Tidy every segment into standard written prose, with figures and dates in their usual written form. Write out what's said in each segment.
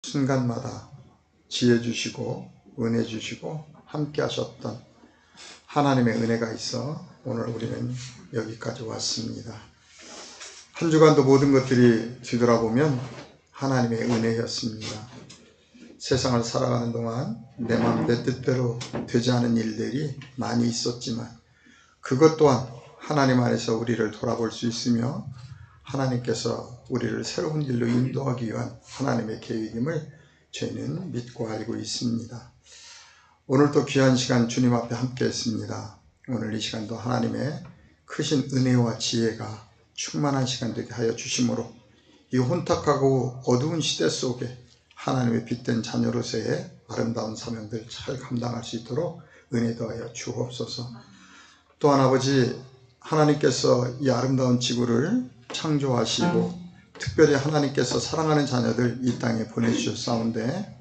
순간마다 지혜 주시고 은혜 주시고 함께 하셨던 하나님의 은혜가 있어 오늘 우리는 여기까지 왔습니다. 한 주간도 모든 것들이 뒤돌아보면 하나님의 은혜였습니다. 세상을 살아가는 동안 내 마음 내 뜻대로 되지 않은 일들이 많이 있었지만 그것 또한 하나님 안에서 우리를 돌아볼 수 있으며 하나님께서 우리를 새로운 길로 인도하기 위한 하나님의 계획임을 저희는 믿고 알고 있습니다. 오늘도 귀한 시간 주님 앞에 함께 했습니다. 오늘 이 시간도 하나님의 크신 은혜와 지혜가 충만한 시간 되게 하여 주심으로 이 혼탁하고 어두운 시대 속에 하나님의 빛된 자녀로서의 아름다운 사명들 잘 감당할 수 있도록 은혜 더하여 주옵소서. 또한 아버지, 하나님께서 이 아름다운 지구를 창조하시고 특별히 하나님께서 사랑하는 자녀들 이 땅에 보내주셨사온데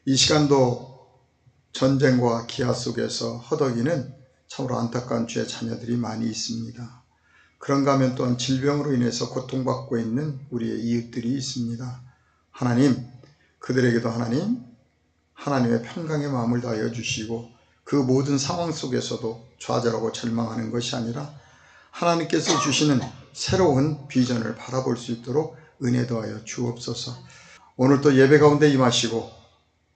이 시간도 전쟁과 기아 속에서 허덕이는 참으로 안타까운 주의 자녀들이 많이 있습니다. 그런가 하면 또한 질병으로 인해서 고통받고 있는 우리의 이웃들이 있습니다. 하나님, 그들에게도 하나님의 평강의 마음을 다하여 주시고 그 모든 상황 속에서도 좌절하고 절망하는 것이 아니라 하나님께서 주시는 새로운 비전을 바라볼 수 있도록 은혜 더하여 주옵소서. 오늘 또 예배 가운데 임하시고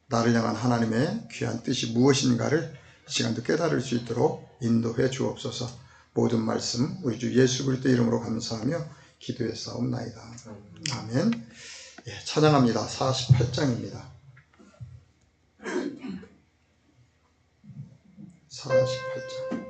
나를 향한 하나님의 귀한 뜻이 무엇인가를 이 시간도 깨달을 수 있도록 인도해 주옵소서. 모든 말씀 우리 주 예수 그리스도 이름으로 감사하며 기도했사옵나이다. 아멘. 찬양합니다. 48장입니다. 48장.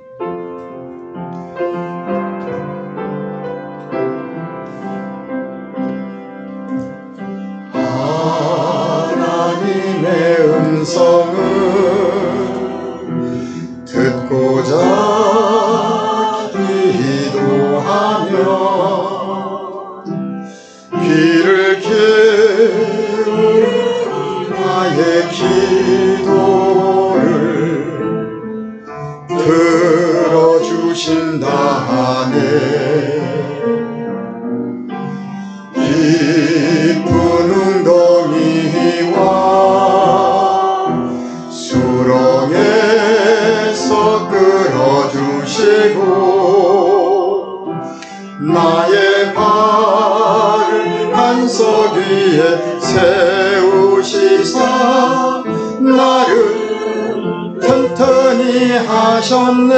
하나님의 음성을 듣고자 기도하며 귀를 기울여 나의 기도를 들어주신다 하네. 깊은 웅덩이와 수렁에서 끌어주시고 나의 발을 반석 위에 세우시사 나를 튼튼히 하셨네.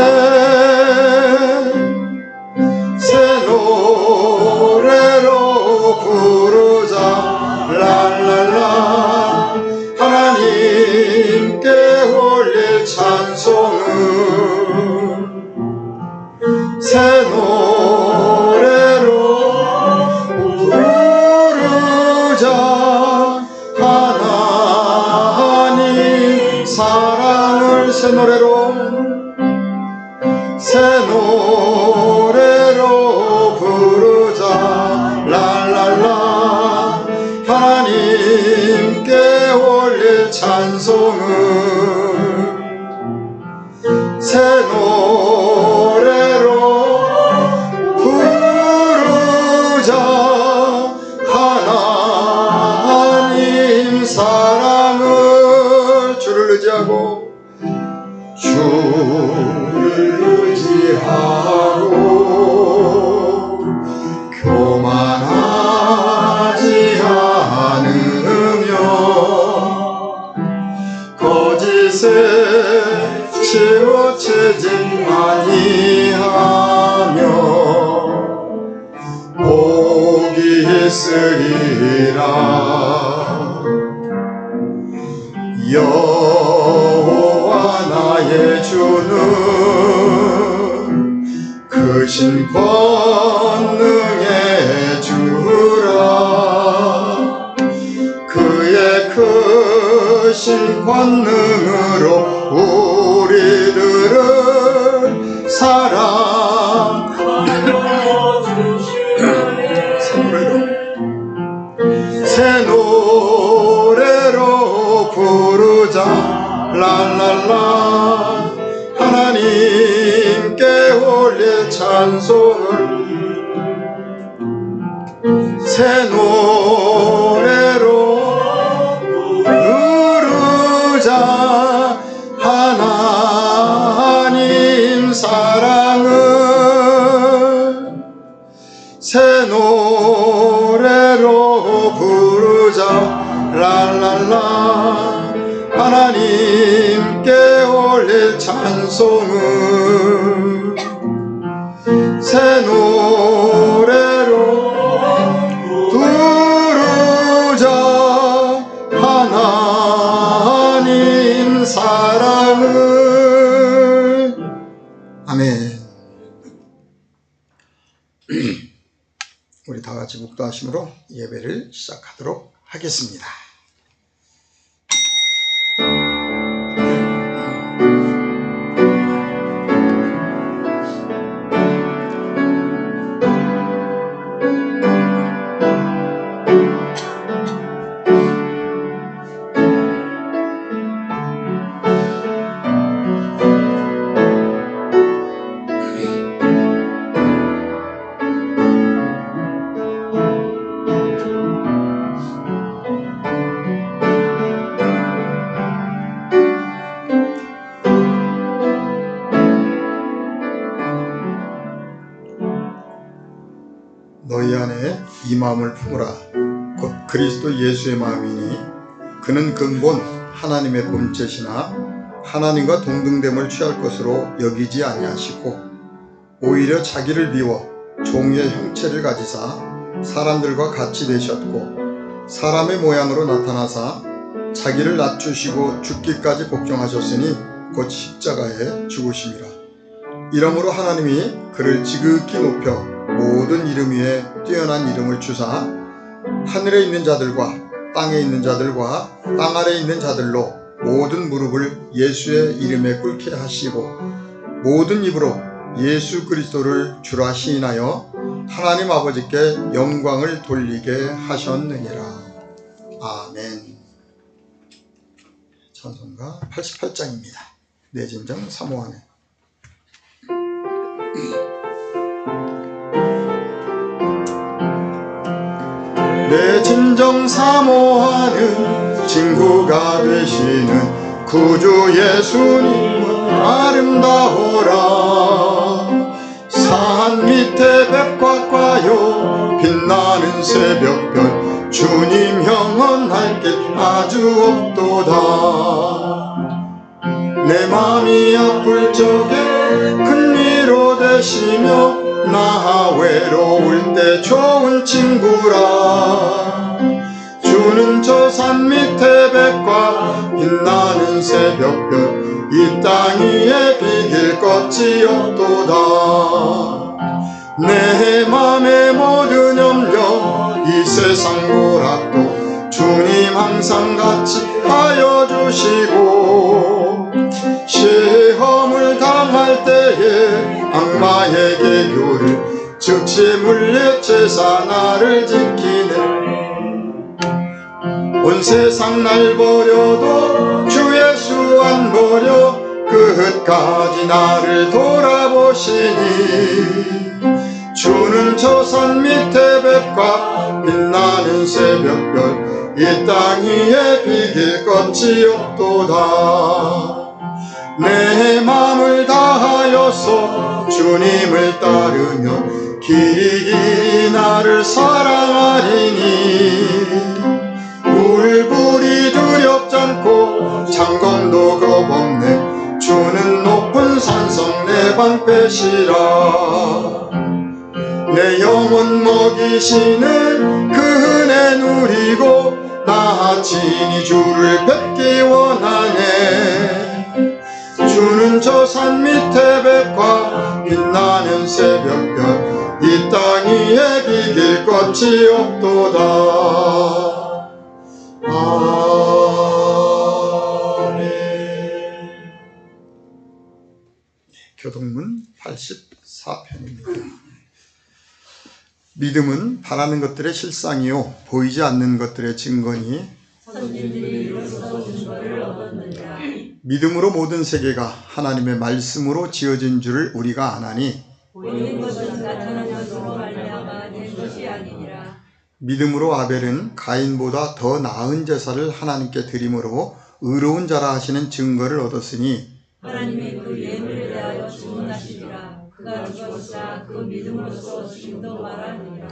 새 노래로 부르자 랄랄라. 하나님께 올릴 찬송은 새 노래로 부르자. 하나님 사랑을 새 노래로 부르자 랄랄라. 하나님께 올릴 찬송은 새 노래로 부르자. 하나님 사랑을 주를 의지하고 교만하지 않으며 거짓에 치우치지 아니하며 복이 있으리라. 여호와 나의 주는 크신 권능의 주라. 그의 크신 권능으로 우리들을 사랑하여 주시네. 새 노래로 부르자 랄랄라. 하나님께 올릴 찬송을 새 노래로 랄랄라 하나님께 올릴 찬송을 새 노래로 부르자 하나님 사랑을. 아멘. 우리 다 같이 묵도하심으로 예배를 시작하도록 하겠습니다. 너희 안에 이 마음을 품으라. 곧 그리스도 예수의 마음이니 그는 근본 하나님의 본체시나 하나님과 동등됨을 취할 것으로 여기지 아니하시고 오히려 자기를 비워 종의 형체를 가지사 사람들과 같이 되셨고 사람의 모양으로 나타나사 자기를 낮추시고 죽기까지 복종하셨으니 곧 십자가에 죽으심이라. 이러므로 하나님이 그를 지극히 높여 모든 이름 위에 뛰어난 이름을 주사 하늘에 있는 자들과 땅에 있는 자들과 땅 아래에 있는 자들로 모든 무릎을 예수의 이름에 꿇게 하시고 모든 입으로 예수 그리스도를 주라 시인하여 하나님 아버지께 영광을 돌리게 하셨느니라. 아멘. 찬송가 88장입니다. 내 진정 사모하네. 내 진정 사모하는 친구가 되시는 구주 예수님은 아름다워라. 산 밑에 볕과과요 빛나는 새벽별 주님 영원할 길 아주 없도다. 내 맘이 아플 적에 큰 위로 되시며 나 외로울 때 좋은 친구라. 주는 저 산 밑에 볕과 빛나는 새벽별 이 땅 위에 비길 것이 없도다. 내 맘의 모든 염려 이 세상 고락도 주님 항상 같이 하여 주시고 시험을 당할 때에 악마에게 교를 즉시 물리쳐서 나를 지키네. 온 세상 날 버려도 주 예수 안 버려 끝까지 나를 돌아보시니. 주는 저 산 밑에 볕과 빛나는 새벽별 이 땅 위에 비길 것이 없도다. 내 맘을 다하여서 주님을 따르면 길이 나를 사랑하리니. 울불이 두렵지 않고 창검도 겁없네. 주는 높은 산성 내 방패시라. 내 영혼 먹이시는 그 은혜 누리고 나 친히 주를 뵙기 원하네. 주는 저 산 밑에 볕과 빛나는 새벽별 이 땅 위에 비길 것이 없도다. 아멘. 교동문 84편입니다. 믿음은 바라는 것들의 실상이요 보이지 않는 것들의 증거니 선진들이 이로써 증거를 얻었느니라. 믿음으로 모든 세계가 하나님의 말씀으로 지어진 줄을 우리가 아나니 보이는 것은 나타난 것으로 말미암아 된 것이 아니니라. 믿음으로 아벨은 가인보다 더 나은 제사를 하나님께 드림으로 의로운 자라 하시는 증거를 얻었으니 하나님이 그 예물에 대하여 주문하시리라. 그가 죽었사 그 믿음으로써 지금도 말하느니라.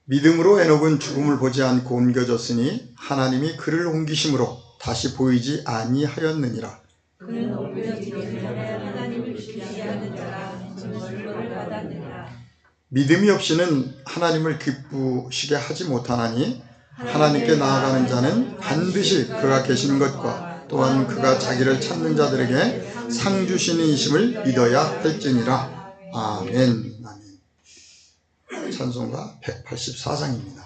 믿음으로 에녹은 죽음을 보지 않고 옮겨졌으니 하나님이 그를 옮기심으로 다시 보이지 아니하였느니라. 그는 옮겨지기 전에 하나님을 기피하는 자가 증거를 받았느니라. 믿음이 없이는 하나님을 기쁘시게 하지 못하나니 하나님께 나아가는 자는 반드시 그가 계신 것과 또한 그가 자기를 찾는 자들에게 상 주시는 이심을 믿어야 할지니라. 아멘. 아멘. 찬송가 184장입니다.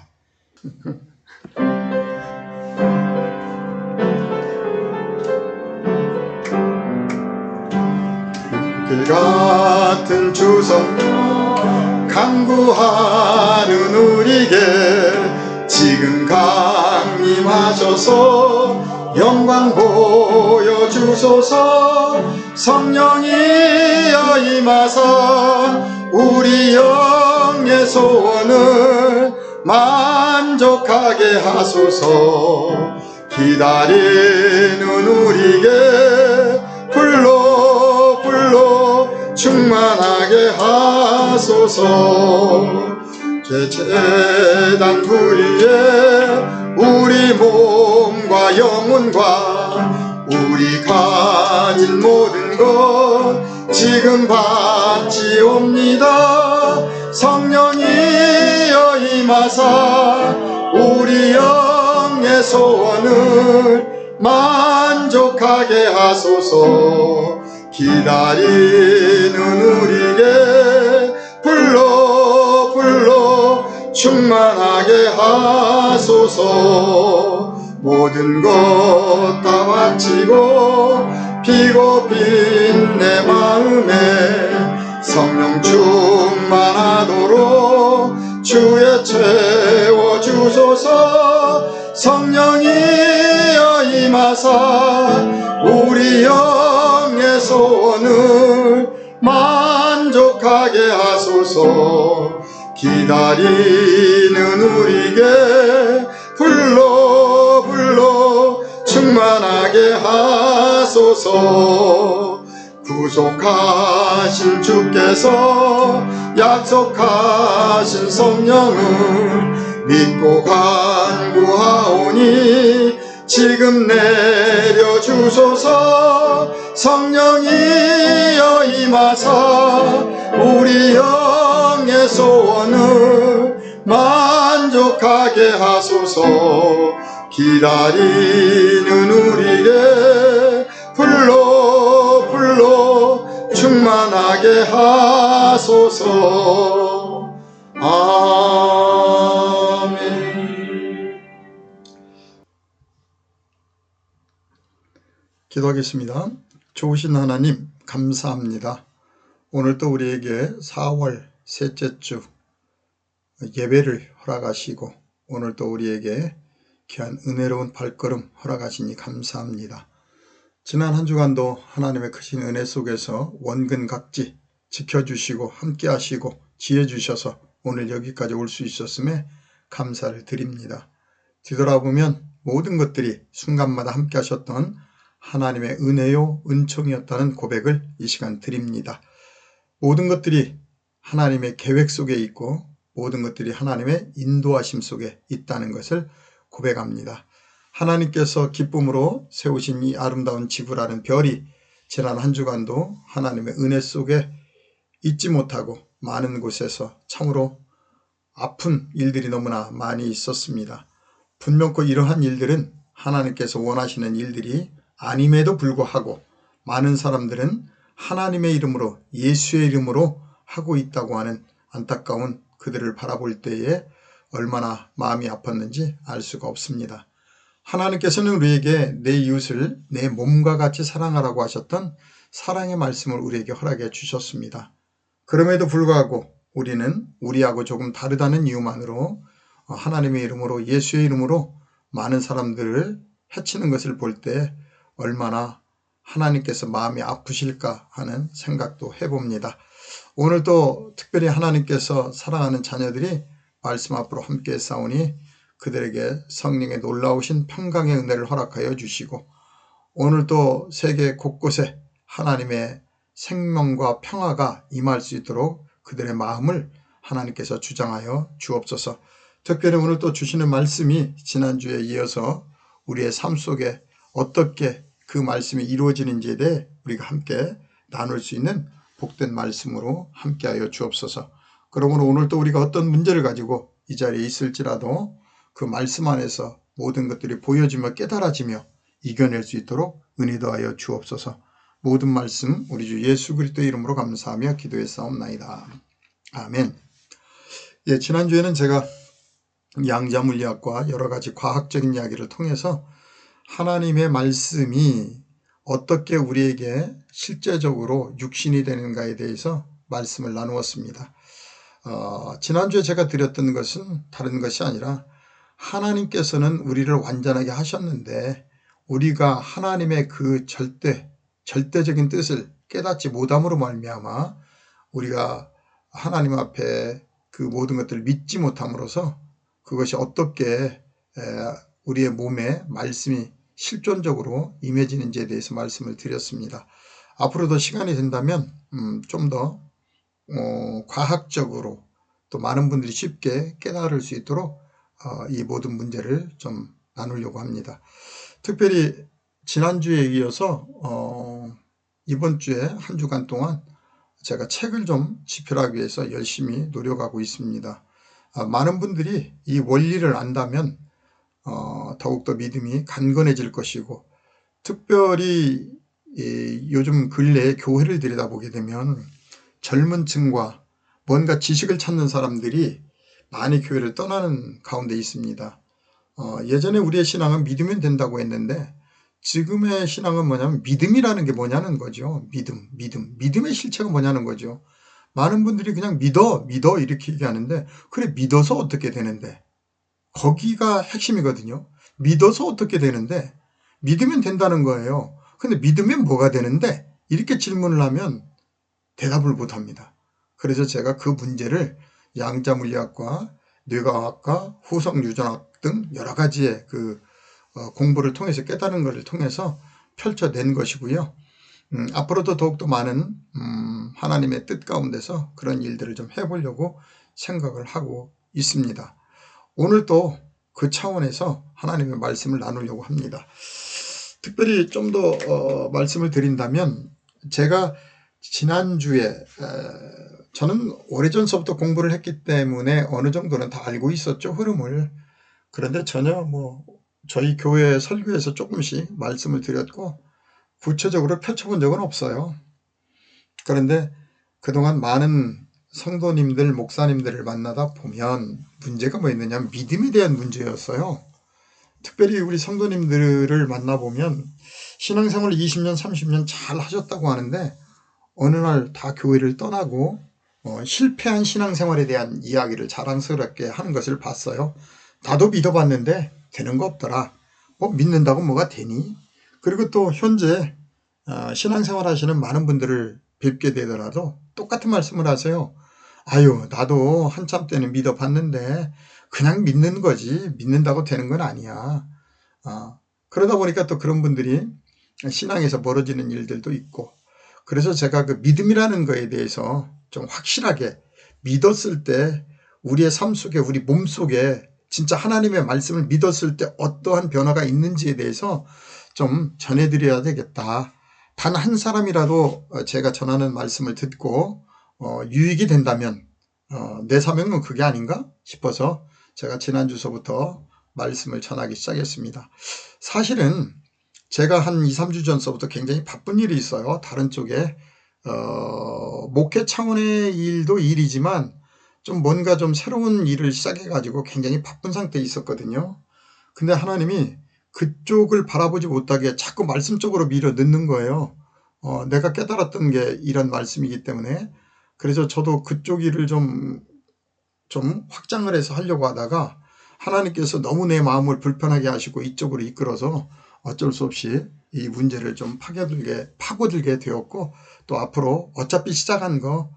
길 같은 주성령 간구하는 우리에게 지금 강림하셔서 영광 보여주소서. 성령이여 임하사 우리 영의 소원을 만족하게 하소서. 기다리는 우리에게 불러 충만하게 하소서. 제재단 위에 우리 몸과 영혼과 우리 가진 모든 것 지금 바치옵니다. 성령이여 임하사 우리 영의 소원을 만족하게 하소서. 기다리는 우리에게 불러 충만하게 하소서. 모든 것 다 바치고 피고 빈 내 마음에 성령 충만하도록 주에 채워주소서. 성령이여 임하사 우리 영의 소원을 만족하게 하소서. 기다리는 우리에게 불러 충만하게 하소서. 구속하신 주께서 약속하신 성령을 믿고 간구하오니 지금 내려주소서. 성령이여 임하사 우리 영의 소원을 만족하게 하소서. 기다리는 우리에게 불러 충만하게 하소서. 아멘. 기도하겠습니다. 좋으신 하나님 감사합니다. 오늘 또 우리에게 4월 셋째 주 예배를 허락하시고 오늘 또 우리에게 귀한 은혜로운 발걸음 허락하시니 감사합니다. 지난 한 주간도 하나님의 크신 은혜 속에서 원근각지 지켜주시고 함께하시고 지혜 주셔서 오늘 여기까지 올 수 있었음에 감사를 드립니다. 뒤돌아보면 모든 것들이 순간마다 함께하셨던 하나님의 은혜요 은총이었다는 고백을 이 시간 드립니다. 모든 것들이 하나님의 계획 속에 있고 모든 것들이 하나님의 인도하심 속에 있다는 것을 고백합니다. 하나님께서 기쁨으로 세우신 이 아름다운 지구라는 별이 지난 한 주간도 하나님의 은혜 속에 잊지 못하고 많은 곳에서 참으로 아픈 일들이 너무나 많이 있었습니다. 분명코 이러한 일들은 하나님께서 원하시는 일들이 아님에도 불구하고 많은 사람들은 하나님의 이름으로 예수의 이름으로 하고 있다고 하는 안타까운 그들을 바라볼 때에 얼마나 마음이 아팠는지 알 수가 없습니다. 하나님께서는 우리에게 내 이웃을 내 몸과 같이 사랑하라고 하셨던 사랑의 말씀을 우리에게 허락해 주셨습니다. 그럼에도 불구하고 우리는 우리하고 조금 다르다는 이유만으로 하나님의 이름으로 예수의 이름으로 많은 사람들을 해치는 것을 볼 때 얼마나 하나님께서 마음이 아프실까 하는 생각도 해봅니다. 오늘도 특별히 하나님께서 사랑하는 자녀들이 말씀 앞으로 함께 싸우니 그들에게 성령의 놀라우신 평강의 은혜를 허락하여 주시고 오늘도 세계 곳곳에 하나님의 생명과 평화가 임할 수 있도록 그들의 마음을 하나님께서 주장하여 주옵소서. 특별히 오늘 또 주시는 말씀이 지난주에 이어서 우리의 삶 속에 어떻게 그 말씀이 이루어지는지에 대해 우리가 함께 나눌 수 있는 복된 말씀으로 함께하여 주옵소서. 그러므로 오늘 또 우리가 어떤 문제를 가지고 이 자리에 있을지라도 그 말씀 안에서 모든 것들이 보여지며 깨달아지며 이겨낼 수 있도록 은혜 더하여 주옵소서. 모든 말씀 우리 주 예수 그리스도의 이름으로 감사하며 기도했사옵나이다. 아멘. 예, 지난주에는 제가 양자물리학과 여러 가지 과학적인 이야기를 통해서 하나님의 말씀이 어떻게 우리에게 실제적으로 육신이 되는가에 대해서 말씀을 나누었습니다. 지난주에 제가 드렸던 것은 다른 것이 아니라 하나님께서는 우리를 완전하게 하셨는데 우리가 하나님의 그 절대적인 뜻을 깨닫지 못함으로 말미암아 우리가 하나님 앞에 그 모든 것들을 믿지 못함으로써 그것이 어떻게 우리의 몸에 말씀이 실존적으로 임해지는지에 대해서 말씀을 드렸습니다. 앞으로도 시간이 된다면 좀 더 과학적으로 또 많은 분들이 쉽게 깨달을 수 있도록 이 모든 문제를 좀 나누려고 합니다. 특별히 지난주에 이어서 이번 주에 한 주간 동안 제가 책을 좀 집필하기 위해서 열심히 노력하고 있습니다. 많은 분들이 이 원리를 안다면 더욱더 믿음이 간건해질 것이고 특별히 요즘 근래에 교회를 들여다보게 되면 젊은 층과 뭔가 지식을 찾는 사람들이 많이 교회를 떠나는 가운데 있습니다. 예전에 우리의 신앙은 믿으면 된다고 했는데 지금의 신앙은 뭐냐면 믿음이라는 게 뭐냐는 거죠. 믿음의 실체가 뭐냐는 거죠. 많은 분들이 그냥 믿어 이렇게 얘기하는데 그래 믿어서 어떻게 되는데 거기가 핵심이거든요. 믿어서 어떻게 되는데 믿으면 된다는 거예요. 근데 믿으면 뭐가 되는데 이렇게 질문을 하면 대답을 못합니다. 그래서 제가 그 문제를 양자물리학과 뇌과학과 후성유전학 등 여러 가지의 그 공부를 통해서 깨달은 것을 통해서 펼쳐낸 것이고요. 앞으로도 더욱더 많은 하나님의 뜻 가운데서 그런 일들을 좀 해보려고 생각을 하고 있습니다. 오늘 또 그 차원에서 하나님의 말씀을 나누려고 합니다. 특별히 좀 더 말씀을 드린다면 제가 지난주에 저는 오래전서부터 공부를 했기 때문에 어느 정도는 다 알고 있었죠, 흐름을. 그런데 전혀 저희 교회 설교에서 조금씩 말씀을 드렸고 구체적으로 펼쳐본 적은 없어요. 그런데 그동안 많은 성도님들, 목사님들을 만나다 보면 문제가 뭐였느냐면 믿음에 대한 문제였어요. 특별히 우리 성도님들을 만나보면 신앙생활 20년, 30년 잘 하셨다고 하는데 어느 날 다 교회를 떠나고 실패한 신앙생활에 대한 이야기를 자랑스럽게 하는 것을 봤어요. 나도 믿어봤는데 되는 거 없더라. 믿는다고 뭐가 되니? 그리고 또 현재 신앙생활 하시는 많은 분들을 뵙게 되더라도 똑같은 말씀을 하세요. 아유, 나도 한참 때는 믿어봤는데 그냥 믿는 거지 믿는다고 되는 건 아니야. 그러다 보니까 또 그런 분들이 신앙에서 멀어지는 일들도 있고 그래서 제가 그 믿음이라는 거에 대해서 좀 확실하게 믿었을 때 우리의 삶 속에 우리 몸 속에 진짜 하나님의 말씀을 믿었을 때 어떠한 변화가 있는지에 대해서 좀 전해드려야 되겠다. 단 한 사람이라도 제가 전하는 말씀을 듣고 유익이 된다면 내 사명은 그게 아닌가 싶어서 제가 지난주서부터 말씀을 전하기 시작했습니다. 사실은 제가 한 2, 3주 전서부터 굉장히 바쁜 일이 있어요. 다른 쪽에 목회 차원의 일도 일이지만 좀 뭔가 좀 새로운 일을 시작해가지고 굉장히 바쁜 상태에 있었거든요. 근데 하나님이 그쪽을 바라보지 못하게 자꾸 말씀 쪽으로 밀어 넣는 거예요. 내가 깨달았던 게 이런 말씀이기 때문에 그래서 저도 그쪽 일을 좀 확장을 해서 하려고 하다가 하나님께서 너무 내 마음을 불편하게 하시고 이쪽으로 이끌어서 어쩔 수 없이 이 문제를 좀 파고들게 되었고 또 앞으로 어차피 시작한 거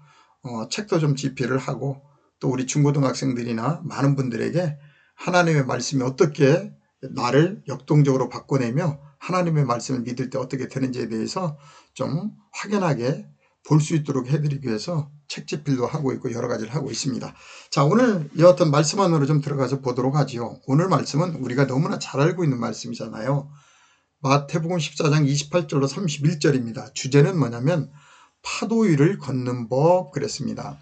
책도 좀 집필을 하고 또 우리 중고등학생들이나 많은 분들에게 하나님의 말씀이 어떻게 나를 역동적으로 바꿔내며 하나님의 말씀을 믿을 때 어떻게 되는지에 대해서 좀 확연하게 볼 수 있도록 해드리기 위해서 책집필도 하고 있고 여러 가지를 하고 있습니다. 자, 오늘 여하튼 말씀 안으로 좀 들어가서 보도록 하지요. 오늘 말씀은 우리가 너무나 잘 알고 있는 말씀이잖아요. 마태복음 14장 28절로 31절입니다. 주제는 뭐냐면 파도 위를 걷는 법 그랬습니다.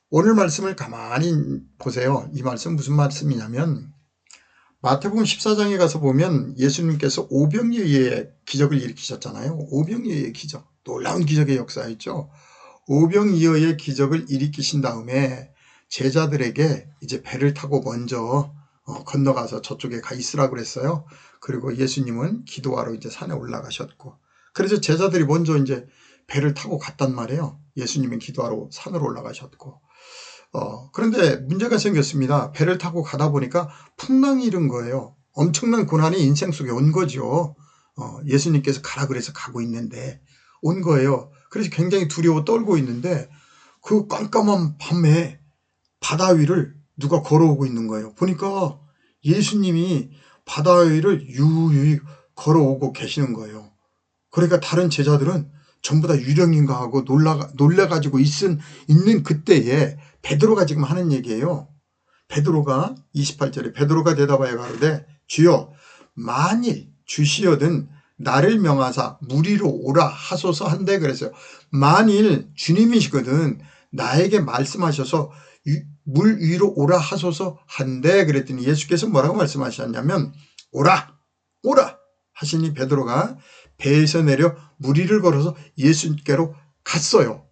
오늘 말씀을 가만히 보세요. 이 말씀 무슨 말씀이냐면 마태복음 14장에 가서 보면 예수님께서 오병이어의 기적을 일으키셨잖아요. 오병이어의 기적, 놀라운 기적의 역사였죠. 오병이어의 기적을 일으키신 다음에 제자들에게 이제 배를 타고 먼저 건너가서 저쪽에 가 있으라고 그랬어요. 그리고 예수님은 기도하러 이제 산에 올라가셨고, 그래서 제자들이 먼저 이제 배를 타고 갔단 말이에요. 예수님은 기도하러 산으로 올라가셨고, 그런데 문제가 생겼습니다. 배를 타고 가다 보니까 풍랑이 일은 거예요. 엄청난 고난이 인생 속에 온 거죠. 예수님께서 가라 그래서 가고 있는데 온 거예요. 그래서 굉장히 두려워 떨고 있는데 그 깜깜한 밤에 바다 위를 누가 걸어오고 있는 거예요. 보니까 예수님이 바다 위를 유유히 걸어오고 계시는 거예요. 그러니까 다른 제자들은 전부 다 유령인가 하고 놀라가지고 있는 그때에 베드로가 지금 하는 얘기예요. 베드로가 28절에 베드로가 대답하여 가로되 주여 만일 주시어든 나를 명하사 물 위로 오라 하소서 한데 그랬어요. 만일 주님이시거든 나에게 말씀하셔서 물 위로 오라 하소서 한데 그랬더니 예수께서 뭐라고 말씀하셨냐면 오라 하시니 베드로가 배에서 내려 물 위를 걸어서 예수께로 갔어요.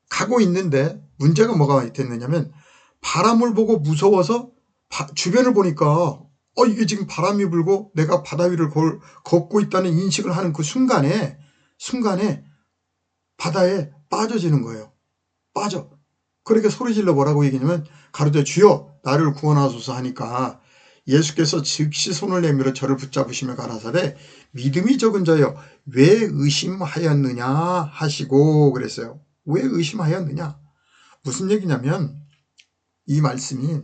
가고 있는데 문제가 뭐가 됐느냐면 바람을 보고 무서워서 주변을 보니까 이게 지금 바람이 불고 내가 바다 위를 걷고 있다는 인식을 하는 그 순간에 바다에 빠져지는 거예요. 빠져. 그러니까 소리질러 뭐라고 얘기냐면 가로되 주여 나를 구원하소서 하니까 예수께서 즉시 손을 내밀어 저를 붙잡으시며 가라사대 믿음이 적은 자여 왜 의심하였느냐 하시고 그랬어요. 왜 의심하였느냐? 무슨 얘기냐면 이 말씀이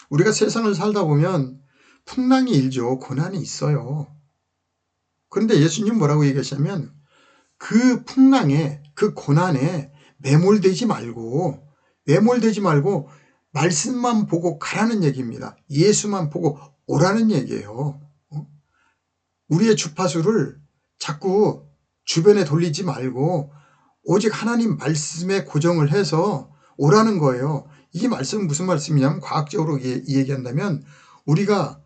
우리가 세상을 살다 보면 풍랑이 일죠. 고난이 있어요. 그런데 예수님 뭐라고 얘기하시냐면 그 풍랑에 그 고난에 매몰되지 말고 말씀만 보고 가라는 얘기입니다. 예수만 보고 오라는 얘기예요. 우리의 주파수를 자꾸 주변에 돌리지 말고 오직 하나님 말씀에 고정을 해서 오라는 거예요. 이 말씀은 무슨 말씀이냐면 과학적으로 얘기한다면 우리가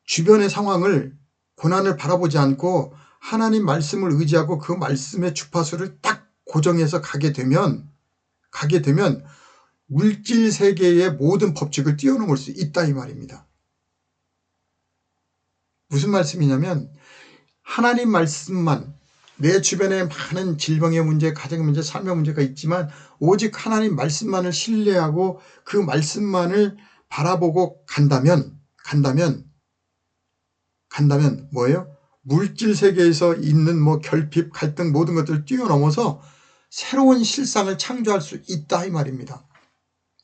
주변의 상황을 고난을 바라보지 않고 하나님 말씀을 의지하고 그 말씀의 주파수를 딱 고정해서 가게 되면 물질 세계의 모든 법칙을 뛰어넘을 수 있다 이 말입니다. 무슨 말씀이냐면 하나님 말씀만 내 주변에 많은 질병의 문제, 가정의 문제, 삶의 문제가 있지만 오직 하나님 말씀만을 신뢰하고 그 말씀만을 바라보고 간다면 뭐예요? 물질 세계에서 있는 결핍, 갈등 모든 것들을 뛰어넘어서 새로운 실상을 창조할 수 있다 이 말입니다.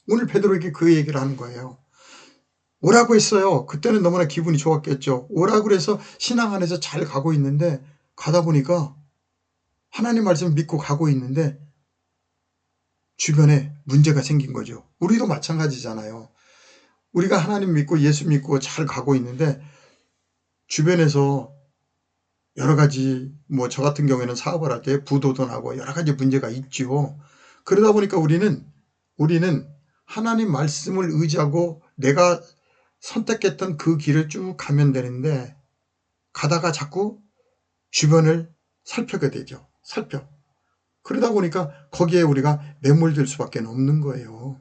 오늘 베드로에게 그 얘기를 하는 거예요. 오라고 했어요. 그때는 너무나 기분이 좋았겠죠. 오라고 그래서 신앙 안에서 잘 가고 있는데 가다 보니까 하나님 말씀을 믿고 가고 있는데 주변에 문제가 생긴 거죠. 우리도 마찬가지잖아요. 우리가 하나님 믿고 예수 믿고 잘 가고 있는데 주변에서 여러 가지 저 같은 경우에는 사업을 할 때 부도도 나고 여러 가지 문제가 있죠. 그러다 보니까 우리는 하나님 말씀을 의지하고 내가 선택했던 그 길을 쭉 가면 되는데 가다가 자꾸 주변을 살펴게 되죠. 그러다 보니까 거기에 우리가 매몰될 수밖에 없는 거예요.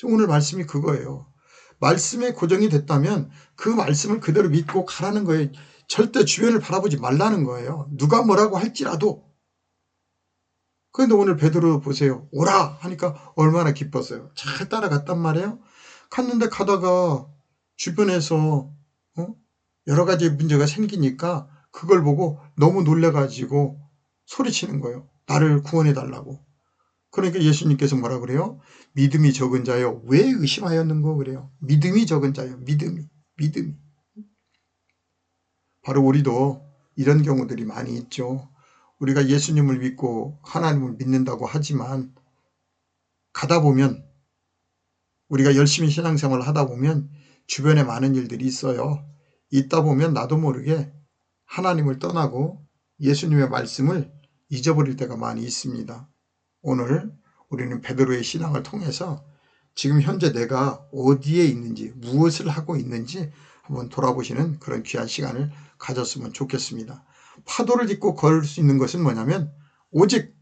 오늘 말씀이 그거예요. 말씀에 고정이 됐다면 그 말씀을 그대로 믿고 가라는 거예요. 절대 주변을 바라보지 말라는 거예요. 누가 뭐라고 할지라도. 그런데 오늘 베드로 보세요. 오라 하니까 얼마나 기뻤어요. 잘 따라갔단 말이에요. 갔는데 가다가 주변에서 여러 가지 문제가 생기니까 그걸 보고 너무 놀래가지고 소리치는 거예요. 나를 구원해달라고. 그러니까 예수님께서 뭐라 그래요? 믿음이 적은 자여 왜 의심하였는고 그래요. 믿음이 적은 자여 믿음이. 바로 우리도 이런 경우들이 많이 있죠. 우리가 예수님을 믿고 하나님을 믿는다고 하지만 가다 보면 우리가 열심히 신앙생활을 하다 보면 주변에 많은 일들이 있어요. 있다 보면 나도 모르게 하나님을 떠나고 예수님의 말씀을 잊어버릴 때가 많이 있습니다. 오늘 우리는 베드로의 신앙을 통해서 지금 현재 내가 어디에 있는지, 무엇을 하고 있는지 한번 돌아보시는 그런 귀한 시간을 가졌으면 좋겠습니다. 파도를 딛고 걸을 수 있는 것은 뭐냐면 오직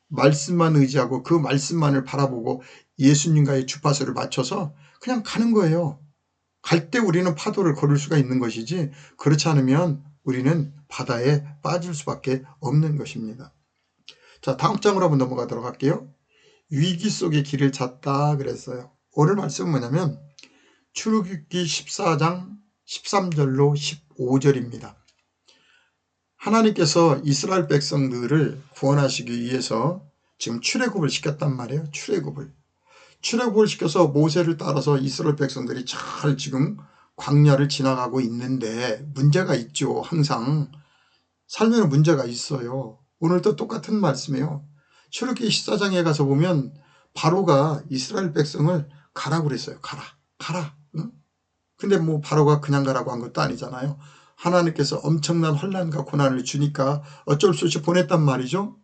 말씀만 의지하고 그 말씀만을 바라보고 예수님과의 주파수를 맞춰서 그냥 가는 거예요. 갈 때 우리는 파도를 걸을 수가 있는 것이지 그렇지 않으면 우리는 바다에 빠질 수밖에 없는 것입니다. 자, 다음 장으로 한번 넘어가도록 할게요. 위기 속의 길을 찾다 그랬어요. 오늘 말씀은 뭐냐면 출애굽기 14장 13절로 15절입니다. 하나님께서 이스라엘 백성들을 구원하시기 위해서 지금 출애굽을 시켰단 말이에요. 출애굽을 시켜서 모세를 따라서 이스라엘 백성들이 잘 지금 광야를 지나가고 있는데 문제가 있죠. 항상 살면 문제가 있어요. 오늘도 똑같은 말씀이에요. 출애굽기 14장에 가서 보면 바로가 이스라엘 백성을 가라고 그랬어요. 가라. 응? 근데 뭐 바로가 그냥 가라고 한 것도 아니잖아요. 하나님께서 엄청난 환난과 고난을 주니까 어쩔 수 없이 보냈단 말이죠.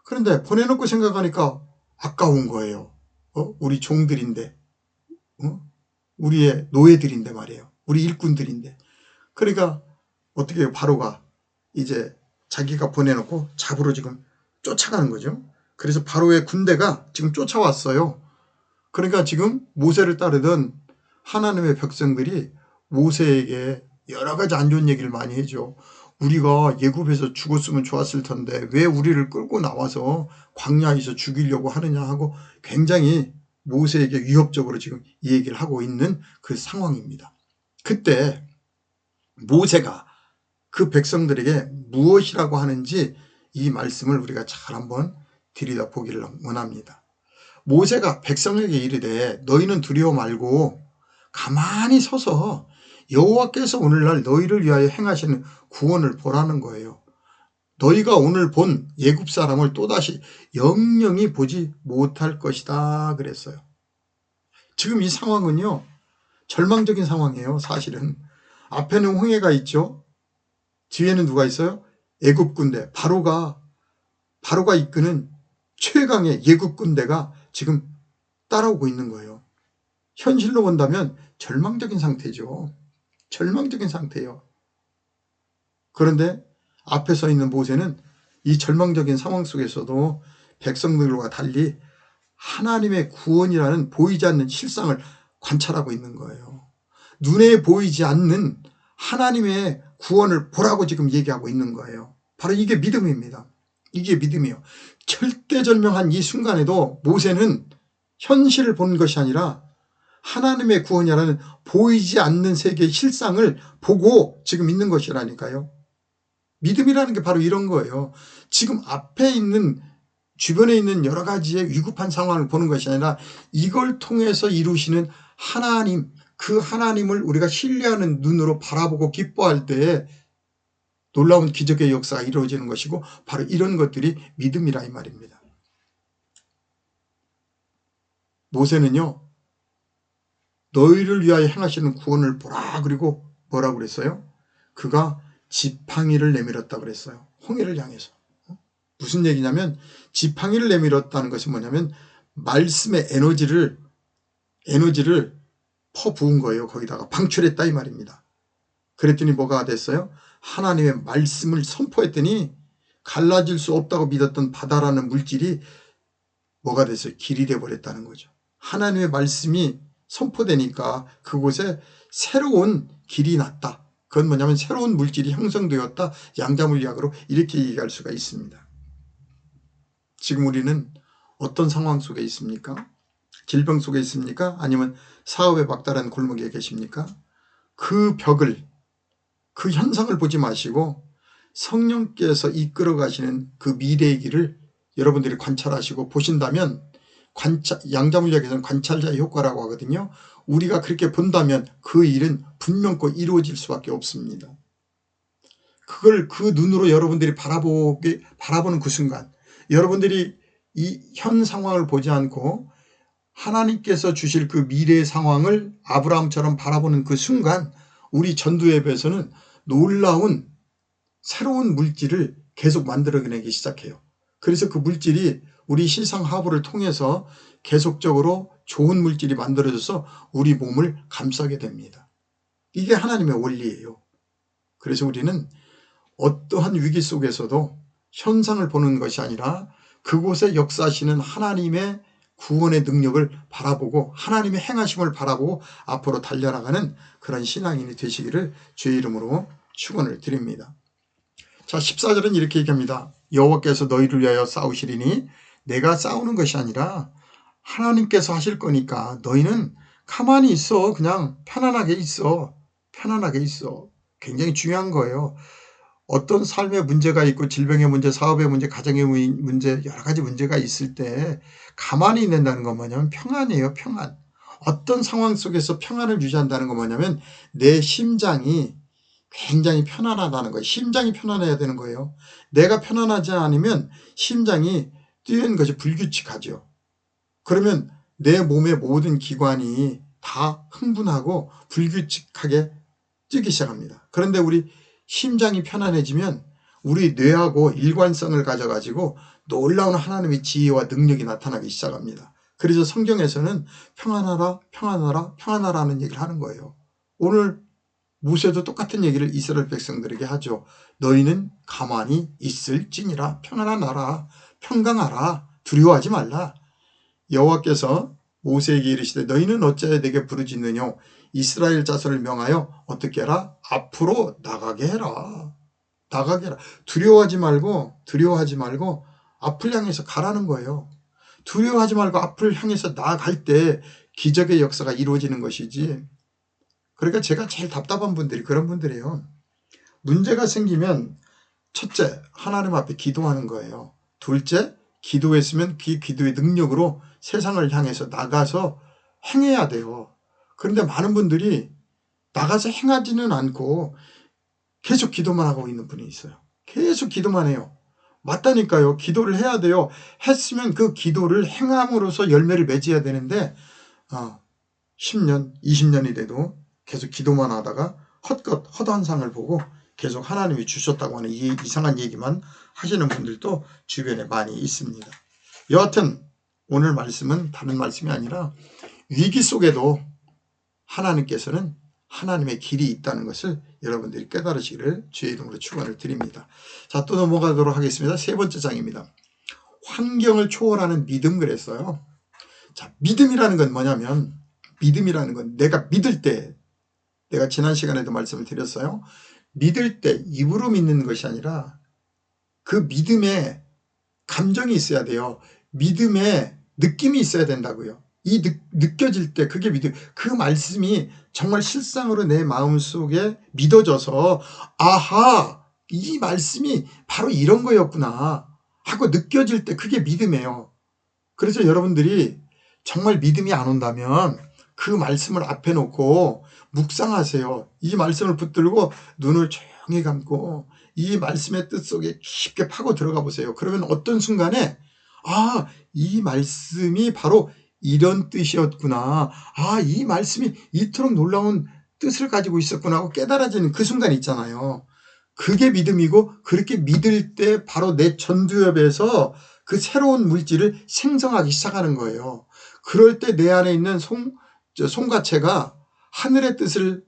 그런데 보내놓고 생각하니까 아까운 거예요. 우리 종들인데, 우리의 노예들인데 말이에요. 우리 일꾼들인데. 그러니까 어떻게 해요? 바로가 이제 자기가 보내놓고 잡으러 지금 쫓아가는 거죠. 그래서 바로의 군대가 지금 쫓아왔어요. 그러니까 지금 모세를 따르던 하나님의 백성들이 모세에게 여러 가지 안 좋은 얘기를 많이 해줘. 우리가 예굽에서 죽었으면 좋았을 텐데 왜 우리를 끌고 나와서 광야에서 죽이려고 하느냐 하고 굉장히 모세에게 위협적으로 지금 이 얘기를 하고 있는 그 상황입니다. 그때 모세가 그 백성들에게 무엇이라고 하는지 이 말씀을 우리가 잘 한번 들여다보기를 원합니다. 모세가 백성에게 이르되 너희는 두려워 말고 가만히 서서 여호와께서 오늘날 너희를 위하여 행하시는 구원을 보라는 거예요. 너희가 오늘 본 애굽 사람을 또다시 영영이 보지 못할 것이다 그랬어요. 지금 이 상황은요 절망적인 상황이에요. 사실은 앞에는 홍해가 있죠. 뒤에는 누가 있어요? 애굽 군대 바로가 이끄는 최강의 애굽 군대가 지금 따라오고 있는 거예요. 현실로 본다면 절망적인 상태죠. 절망적인 상태예요. 그런데 앞에 서 있는 모세는 이 절망적인 상황 속에서도 백성들과 달리 하나님의 구원이라는 보이지 않는 실상을 관찰하고 있는 거예요. 눈에 보이지 않는 하나님의 구원을 보라고 지금 얘기하고 있는 거예요. 바로 이게 믿음입니다. 이게 믿음이에요. 절대절명한 이 순간에도 모세는 현실을 본 것이 아니라 하나님의 구원이라는 보이지 않는 세계의 실상을 보고 지금 있는 것이라니까요. 믿음이라는 게 바로 이런 거예요. 지금 앞에 있는 주변에 있는 여러 가지의 위급한 상황을 보는 것이 아니라 이걸 통해서 이루시는 하나님, 그 하나님을 우리가 신뢰하는 눈으로 바라보고 기뻐할 때에 놀라운 기적의 역사가 이루어지는 것이고 바로 이런 것들이 믿음이라 이 말입니다. 모세는요. 너희를 위하여 행하시는 구원을 보라 그리고 뭐라고 그랬어요? 그가 지팡이를 내밀었다 그랬어요. 홍해를 향해서. 무슨 얘기냐면 지팡이를 내밀었다는 것이 뭐냐면 말씀의 에너지를 퍼부은 거예요. 거기다가 방출했다 이 말입니다. 그랬더니 뭐가 됐어요? 하나님의 말씀을 선포했더니 갈라질 수 없다고 믿었던 바다라는 물질이 뭐가 됐어요? 길이 돼버렸다는 거죠. 하나님의 말씀이 선포되니까 그곳에 새로운 길이 났다. 그건 뭐냐면 새로운 물질이 형성되었다. 양자물리학으로 이렇게 얘기할 수가 있습니다. 지금 우리는 어떤 상황 속에 있습니까? 질병 속에 있습니까? 아니면 사업에 박달한 골목에 계십니까? 그 벽을, 그 현상을 보지 마시고 성령께서 이끌어 가시는 그 미래의 길을 여러분들이 관찰하시고 보신다면 양자물리학에서는 관찰자의 효과라고 하거든요. 우리가 그렇게 본다면 그 일은 분명코 이루어질 수밖에 없습니다. 그걸 그 눈으로 여러분들이 바라보는 그 순간, 여러분들이 이 현 상황을 보지 않고 하나님께서 주실 그 미래의 상황을 아브라함처럼 바라보는 그 순간, 우리 전두엽에서는 놀라운 새로운 물질을 계속 만들어내기 시작해요. 그래서 그 물질이 우리 실상하부를 통해서 계속적으로 좋은 물질이 만들어져서 우리 몸을 감싸게 됩니다. 이게 하나님의 원리예요. 그래서 우리는 어떠한 위기 속에서도 현상을 보는 것이 아니라 그곳에 역사하시는 하나님의 구원의 능력을 바라보고 하나님의 행하심을 바라보고 앞으로 달려나가는 그런 신앙인이 되시기를 주의 이름으로 축원을 드립니다. 자, 14절은 이렇게 얘기합니다. 여호와께서 너희를 위하여 싸우시리니 내가 싸우는 것이 아니라 하나님께서 하실 거니까 너희는 가만히 있어. 그냥 편안하게 있어. 편안하게 있어. 굉장히 중요한 거예요. 어떤 삶의 문제가 있고 질병의 문제, 사업의 문제, 가정의 문제, 여러 가지 문제가 있을 때 가만히 있는다는 건 뭐냐면 평안이에요. 평안. 어떤 상황 속에서 평안을 유지한다는 건 뭐냐면 내 심장이 굉장히 편안하다는 거예요. 심장이 편안해야 되는 거예요. 내가 편안하지 않으면 심장이 뛰는 것이 불규칙하죠. 그러면 내 몸의 모든 기관이 다 흥분하고 불규칙하게 뛰기 시작합니다. 그런데 우리 심장이 편안해지면 우리 뇌하고 일관성을 가져가지고 놀라운 하나님의 지혜와 능력이 나타나기 시작합니다. 그래서 성경에서는 평안하라, 평안하라, 평안하라는 얘기를 하는 거예요. 오늘 모세도 똑같은 얘기를 이스라엘 백성들에게 하죠. 너희는 가만히 있을지니라. 평안하라, 평강하라, 두려워하지 말라. 여호와께서 모세에게 이르시되 너희는 어찌하여 내게 부르짖느냐. 이스라엘 자손을 명하여 어떻게 해라? 앞으로 나가게 해라. 나가게 해라. 두려워하지 말고 앞을 향해서 가라는 거예요. 두려워하지 말고 앞을 향해서 나아갈 때 기적의 역사가 이루어지는 것이지. 그러니까 제가 제일 답답한 분들이 그런 분들이에요. 문제가 생기면 첫째, 하나님 앞에 기도하는 거예요. 둘째, 기도했으면 그 기도의 능력으로 세상을 향해서 나가서 행해야 돼요. 그런데 많은 분들이 나가서 행하지는 않고 계속 기도만 하고 있는 분이 있어요. 계속 기도만 해요. 맞다니까요. 기도를 해야 돼요. 했으면 그 기도를 행함으로써 열매를 맺어야 되는데 10년, 20년이 돼도 계속 기도만 하다가 헛한상을 보고 계속 하나님이 주셨다고 하는 이 이상한 얘기만 하시는 분들도 주변에 많이 있습니다. 여하튼 오늘 말씀은 다른 말씀이 아니라 위기 속에도 하나님께서는 하나님의 길이 있다는 것을 여러분들이 깨달으시기를 주의 이름으로 축원을 드립니다. 자, 또 넘어가도록 하겠습니다. 세 번째 장입니다. 환경을 초월하는 믿음 그랬어요. 자, 믿음이라는 건 뭐냐면 믿음이라는 건 내가 믿을 때, 내가 지난 시간에도 말씀을 드렸어요. 믿을 때 입으로 믿는 것이 아니라 그 믿음에 감정이 있어야 돼요. 믿음에 느낌이 있어야 된다고요. 이 느껴질 때 그게 믿음. 그 말씀이 정말 실상으로 내 마음속에 믿어져서 아하, 이 말씀이 바로 이런 거였구나 하고 느껴질 때 그게 믿음이에요. 그래서 여러분들이 정말 믿음이 안 온다면 그 말씀을 앞에 놓고 묵상하세요. 이 말씀을 붙들고 눈을 조용히 감고 이 말씀의 뜻 속에 깊게 파고 들어가 보세요. 그러면 어떤 순간에 이 말씀이 바로 이런 뜻이었구나. 이 말씀이 이토록 놀라운 뜻을 가지고 있었구나 하고 깨달아지는 그 순간 있잖아요. 그게 믿음이고 그렇게 믿을 때 바로 내 전두엽에서 그 새로운 물질을 생성하기 시작하는 거예요. 그럴 때 내 안에 있는 송가체가 하늘의 뜻을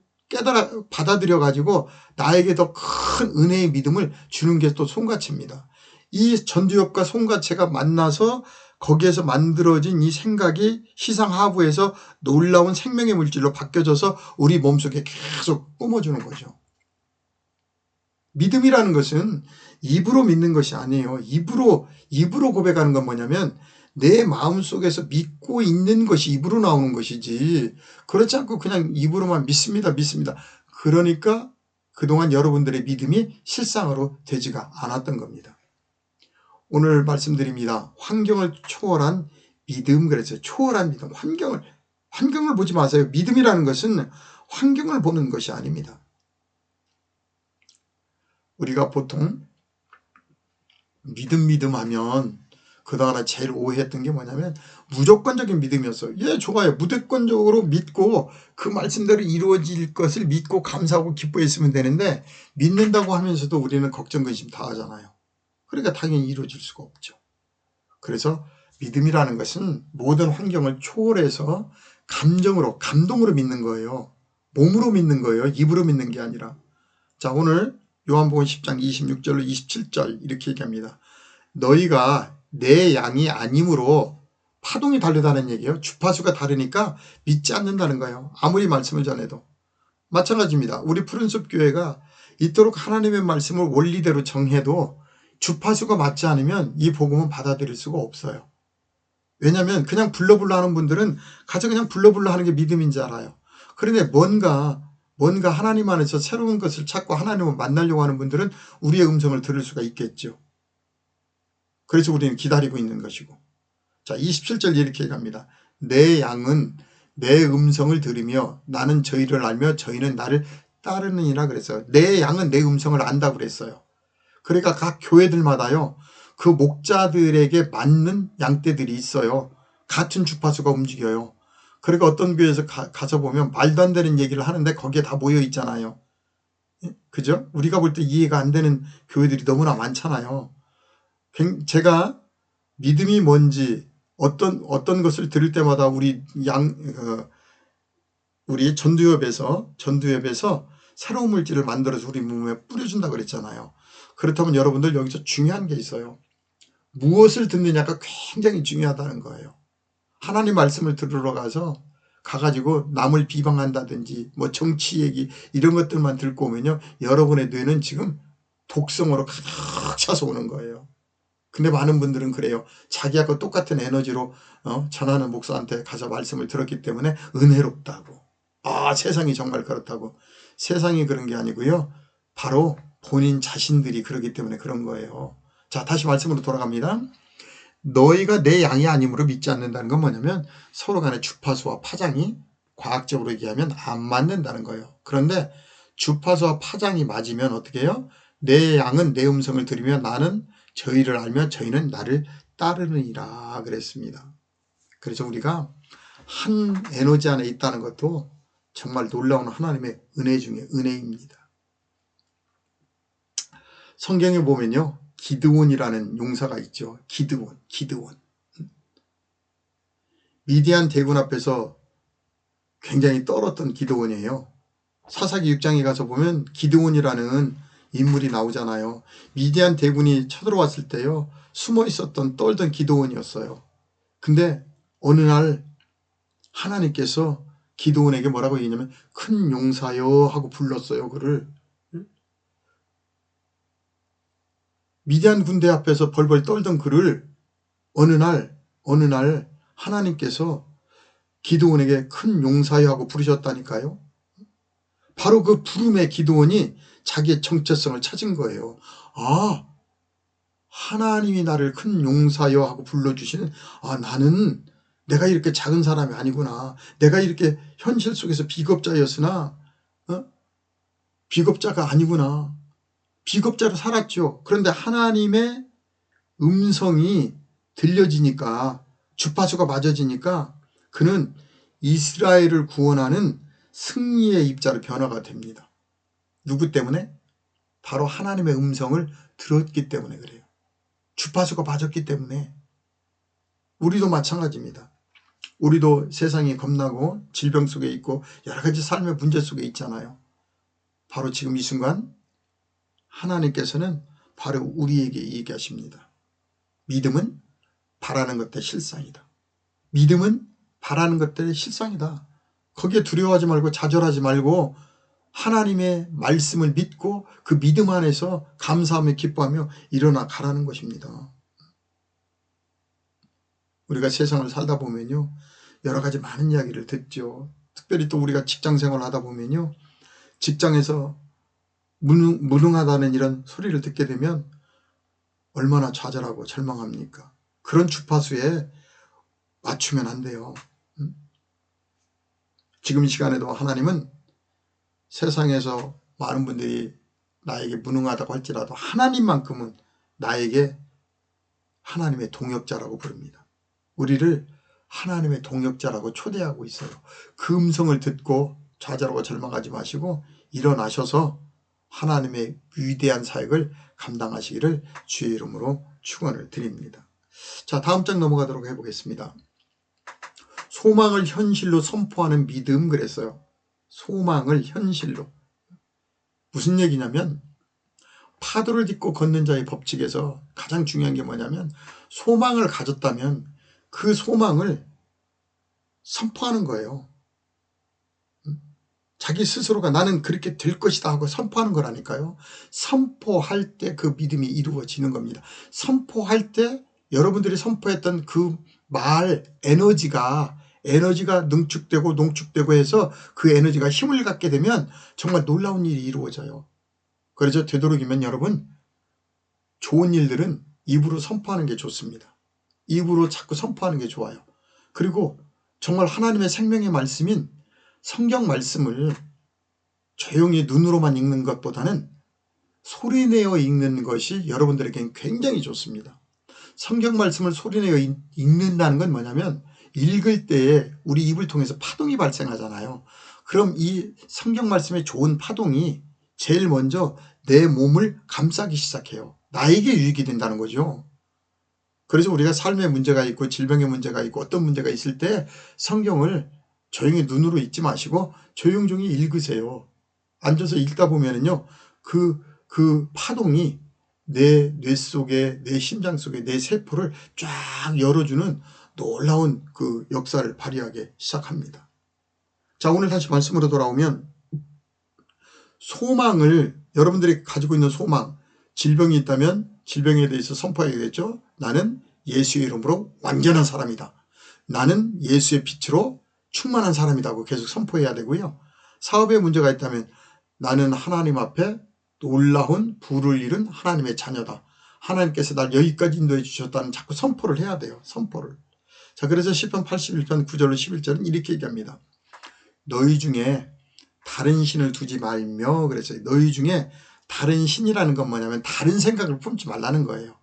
받아들여 가지고 나에게 더 큰 은혜의 믿음을 주는 게 또 송가체입니다. 이 전두엽과 송가체가 만나서 거기에서 만들어진 이 생각이 시상하부에서 놀라운 생명의 물질로 바뀌어져서 우리 몸속에 계속 뿜어주는 거죠. 믿음이라는 것은 입으로 믿는 것이 아니에요. 입으로 고백하는 건 뭐냐면 내 마음속에서 믿고 있는 것이 입으로 나오는 것이지 그렇지 않고 그냥 입으로만 믿습니다. 그러니까 그동안 여러분들의 믿음이 실상으로 되지가 않았던 겁니다. 오늘 말씀드립니다. 환경을 초월한 믿음 그랬어요. 초월한 믿음. 환경을 보지 마세요. 믿음이라는 것은 환경을 보는 것이 아닙니다. 우리가 보통 믿음 하면 그동안에 제일 오해했던 게 뭐냐면 무조건적인 믿음이었어요. 예, 좋아요. 무조건적으로 믿고 그 말씀대로 이루어질 것을 믿고 감사하고 기뻐했으면 되는데 믿는다고 하면서도 우리는 걱정 근심 다 하잖아요. 그러니까 당연히 이루어질 수가 없죠. 그래서 믿음이라는 것은 모든 환경을 초월해서 감정으로, 감동으로 믿는 거예요. 몸으로 믿는 거예요. 입으로 믿는 게 아니라. 자, 오늘 요한복음 10장 26절로 27절 이렇게 얘기합니다. 너희가 내 양이 아니므로 파동이 다르다는 얘기예요. 주파수가 다르니까 믿지 않는다는 거예요. 아무리 말씀을 전해도. 마찬가지입니다. 우리 푸른숲 교회가 이토록 하나님의 말씀을 원리대로 정해도 주파수가 맞지 않으면 이 복음은 받아들일 수가 없어요. 왜냐하면 그냥 불러불러 하는 분들은 가서 그냥 불러불러 하는 게 믿음인 줄 알아요. 그런데 뭔가 하나님 안에서 새로운 것을 찾고 하나님을 만나려고 하는 분들은 우리의 음성을 들을 수가 있겠죠. 그래서 우리는 기다리고 있는 것이고. 자, 27절 이렇게 얘기합니다. 내 양은 내 음성을 들으며 나는 저희를 알며 저희는 나를 따르느니라 그랬어요. 내 양은 내 음성을 안다고 그랬어요. 그러니까 각 교회들마다요. 그 목자들에게 맞는 양떼들이 있어요. 같은 주파수가 움직여요. 그러니까 어떤 교회에서 가서 보면 말도 안 되는 얘기를 하는데 거기에 다 모여 있잖아요. 그죠? 우리가 볼 때 이해가 안 되는 교회들이 너무나 많잖아요. 제가 믿음이 뭔지 어떤 것을 들을 때마다 우리 전두엽에서 새로운 물질을 만들어서 우리 몸에 뿌려준다 그랬잖아요. 그렇다면 여러분들 여기서 중요한 게 있어요. 무엇을 듣느냐가 굉장히 중요하다는 거예요. 하나님 말씀을 들으러 가가지고 남을 비방한다든지 뭐 정치 얘기 이런 것들만 듣고 오면요. 여러분의 뇌는 지금 독성으로 가득 차서 오는 거예요. 근데 많은 분들은 그래요. 자기하고 똑같은 에너지로 전하는 목사한테 가서 말씀을 들었기 때문에 은혜롭다고. 아, 세상이 정말 그렇다고. 세상이 그런 게 아니고요. 바로 본인 자신들이 그러기 때문에 그런 거예요. 자, 다시 말씀으로 돌아갑니다. 너희가 내 양이 아니므로 믿지 않는다는 건 뭐냐면 서로 간의 주파수와 파장이 과학적으로 얘기하면 안 맞는다는 거예요. 그런데 주파수와 파장이 맞으면 어떻게 해요? 내 양은 내 음성을 들으며 나는 저희를 알며 저희는 나를 따르느니라 그랬습니다. 그래서 우리가 한 에너지 안에 있다는 것도 정말 놀라운 하나님의 은혜 중에 은혜입니다. 성경에 보면요. 기드온이라는 용사가 있죠. 기드온. 미디안 대군 앞에서 굉장히 떨었던 기드온이에요. 사사기 6장에 가서 보면 기드온이라는 인물이 나오잖아요. 미디안 대군이 쳐들어왔을 때요. 숨어 있었던 떨던 기드온이었어요. 근데 어느 날 하나님께서 기드온에게 뭐라고 얘기했냐면 큰 용사여 하고 불렀어요. 그를. 미디안 군대 앞에서 벌벌 떨던 그를 어느 날 하나님께서 기드온에게 큰 용사여 하고 부르셨다니까요. 바로 그 부름의 기드온이 자기의 정체성을 찾은 거예요. 아, 하나님이 나를 큰 용사여 하고 불러주시는, 나는 내가 이렇게 작은 사람이 아니구나. 내가 이렇게 현실 속에서 비겁자였으나 비겁자가 아니구나. 비겁자로 살았죠. 그런데 하나님의 음성이 들려지니까 주파수가 맞아지니까 그는 이스라엘을 구원하는 승리의 입자로 변화가 됩니다. 누구 때문에? 바로 하나님의 음성을 들었기 때문에 그래요. 주파수가 맞았기 때문에. 우리도 마찬가지입니다. 우리도 세상이 겁나고 질병 속에 있고 여러 가지 삶의 문제 속에 있잖아요. 바로 지금 이 순간 하나님께서는 바로 우리에게 얘기하십니다. 믿음은 바라는 것들의 실상이다. 믿음은 바라는 것들의 실상이다. 거기에 두려워하지 말고 좌절하지 말고 하나님의 말씀을 믿고 그 믿음 안에서 감사하며 기뻐하며 일어나 가라는 것입니다. 우리가 세상을 살다 보면요. 여러 가지 많은 이야기를 듣죠. 특별히 또 우리가 직장 생활을 하다 보면요. 직장에서 무능하다는 이런 소리를 듣게 되면 얼마나 좌절하고 절망합니까? 그런 주파수에 맞추면 안 돼요. 지금 이 시간에도 하나님은 세상에서 많은 분들이 나에게 무능하다고 할지라도 하나님만큼은 나에게 하나님의 동역자라고 부릅니다. 우리를 하나님의 동역자라고 초대하고 있어요. 그 음성을 듣고 좌절하고 절망하지 마시고 일어나셔서 하나님의 위대한 사역을 감당하시기를 주의 이름으로 축원을 드립니다. 자, 다음 장 넘어가도록 해보겠습니다. 소망을 현실로 선포하는 믿음 그랬어요. 소망을 현실로. 무슨 얘기냐면 파도를 딛고 걷는 자의 법칙에서 가장 중요한 게 뭐냐면 소망을 가졌다면 그 소망을 선포하는 거예요. 자기 스스로가 나는 그렇게 될 것이다 하고 선포하는 거라니까요. 선포할 때 그 믿음이 이루어지는 겁니다. 선포할 때 여러분들이 선포했던 그 말 에너지가 농축되고 해서 그 에너지가 힘을 갖게 되면 정말 놀라운 일이 이루어져요. 그래서 되도록이면 여러분 좋은 일들은 입으로 선포하는 게 좋습니다. 입으로 자꾸 선포하는 게 좋아요. 그리고 정말 하나님의 생명의 말씀인 성경 말씀을 조용히 눈으로만 읽는 것보다는 소리내어 읽는 것이 여러분들에겐 굉장히 좋습니다. 성경 말씀을 소리내어 읽는다는 건 뭐냐면 읽을 때에 우리 입을 통해서 파동이 발생하잖아요. 그럼 이 성경 말씀의 좋은 파동이 제일 먼저 내 몸을 감싸기 시작해요. 나에게 유익이 된다는 거죠. 그래서 우리가 삶에 문제가 있고 질병의 문제가 있고 어떤 문제가 있을 때 성경을 조용히 눈으로 읽지 마시고 조용조용히 읽으세요. 앉아서 읽다 보면은요, 그 파동이 내 뇌 속에, 내 심장 속에, 내 세포를 쫙 열어주는 놀라운 그 역사를 발휘하기 시작합니다. 자, 오늘 다시 말씀으로 돌아오면 소망을, 여러분들이 가지고 있는 소망, 질병이 있다면 질병에 대해서 선포해야겠죠. 나는 예수의 이름으로 완전한 사람이다. 나는 예수의 빛으로 충만한 사람이라고 계속 선포해야 되고요. 사업에 문제가 있다면 나는 하나님 앞에 놀라운 부를 이룬 하나님의 자녀다. 하나님께서 날 여기까지 인도해 주셨다는 자꾸 선포를 해야 돼요. 선포를. 자, 그래서 시편 81편 9절로 11절은 이렇게 얘기합니다. 너희 중에 다른 신을 두지 말며 그랬어요. 너희 중에 다른 신이라는 건 뭐냐면 다른 생각을 품지 말라는 거예요.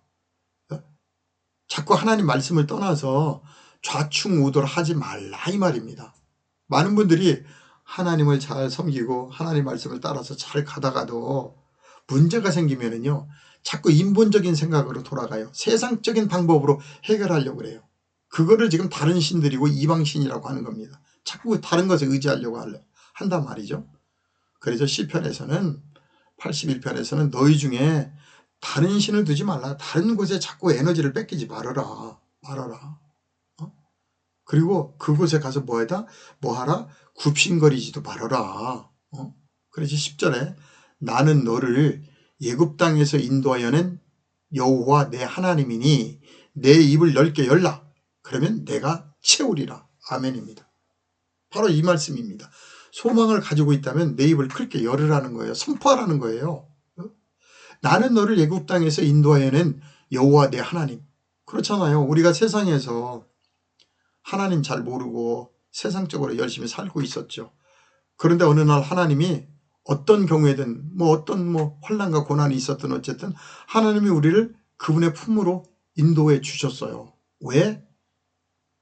자꾸 하나님 말씀을 떠나서 좌충우돌 하지 말라 이 말입니다. 많은 분들이 하나님을 잘 섬기고 하나님 말씀을 따라서 잘 가다가도 문제가 생기면은요, 자꾸 인본적인 생각으로 돌아가요. 세상적인 방법으로 해결하려고 그래요. 그거를 지금 다른 신들이고 이방신이라고 하는 겁니다. 자꾸 다른 것에 의지하려고 한단 말이죠. 그래서 시편에서는 81편에서는 너희 중에 다른 신을 두지 말라. 다른 곳에 자꾸 에너지를 뺏기지 말아라. 그리고 그곳에 가서 뭐하라? 굽신거리지도 말아라. 그래서 10절에 나는 너를 애굽 땅에서 인도하여낸 여호와 내 하나님이니 내 입을 넓게 열라. 그러면 내가 채우리라. 아멘입니다. 바로 이 말씀입니다. 소망을 가지고 있다면 내 입을 크게 열으라는 거예요. 선포하라는 거예요. 나는 너를 애굽 땅에서 인도하여낸 여호와 내 하나님. 그렇잖아요. 우리가 세상에서 하나님 잘 모르고 세상적으로 열심히 살고 있었죠. 그런데 어느 날 하나님이 어떤 경우에든 어떤 환난과 고난이 있었든 어쨌든 하나님이 우리를 그분의 품으로 인도해 주셨어요. 왜?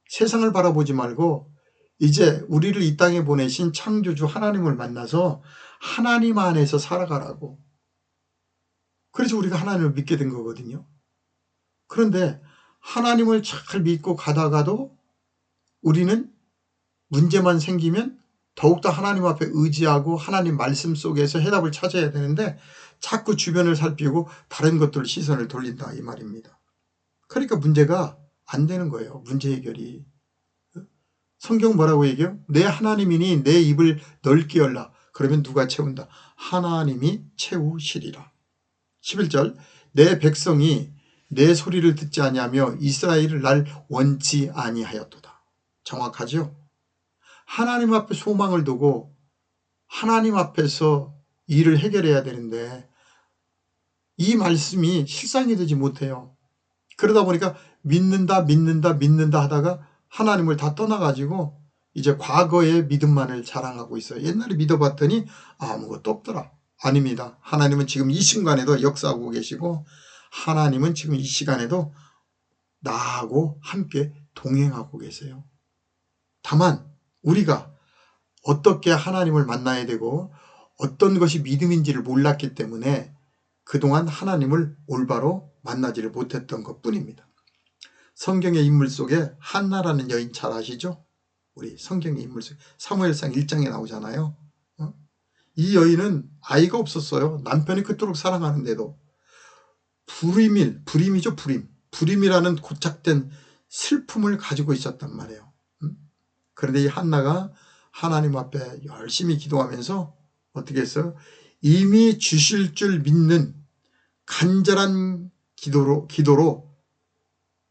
세상을 바라보지 말고 이제 우리를 이 땅에 보내신 창조주 하나님을 만나서 하나님 안에서 살아가라고. 그래서 우리가 하나님을 믿게 된 거거든요. 그런데 하나님을 잘 믿고 가다가도 우리는 문제만 생기면 더욱더 하나님 앞에 의지하고 하나님 말씀 속에서 해답을 찾아야 되는데 자꾸 주변을 살피고 다른 것들 시선을 돌린다 이 말입니다. 그러니까 문제가 안 되는 거예요. 문제 해결이. 성경 뭐라고 얘기해요? 내 하나님이니 내 입을 넓게 열라. 그러면 누가 채운다? 하나님이 채우시리라. 11절 내 백성이 내 소리를 듣지 아니하며 이스라엘을 날 원치 아니하였도다. 정확하죠? 하나님 앞에 소망을 두고 하나님 앞에서 일을 해결해야 되는데 이 말씀이 실상이 되지 못해요. 그러다 보니까 믿는다 하다가 하나님을 다 떠나가지고 이제 과거의 믿음만을 자랑하고 있어요. 옛날에 믿어봤더니 아무것도 없더라. 아닙니다. 하나님은 지금 이 순간에도 역사하고 계시고 하나님은 지금 이 시간에도 나하고 함께 동행하고 계세요. 다만 우리가 어떻게 하나님을 만나야 되고 어떤 것이 믿음인지를 몰랐기 때문에 그동안 하나님을 올바로 만나지를 못했던 것뿐입니다. 성경의 인물 속에 한나라는 여인 잘 아시죠? 우리 성경의 인물 속에 사무엘상 1장에 나오잖아요. 이 여인은 아이가 없었어요. 남편이 그토록 사랑하는데도 불임이죠. 불임이라는 고착된 슬픔을 가지고 있었단 말이에요. 그런데 이 한나가 하나님 앞에 열심히 기도하면서 어떻게 했어요? 이미 주실 줄 믿는 간절한 기도로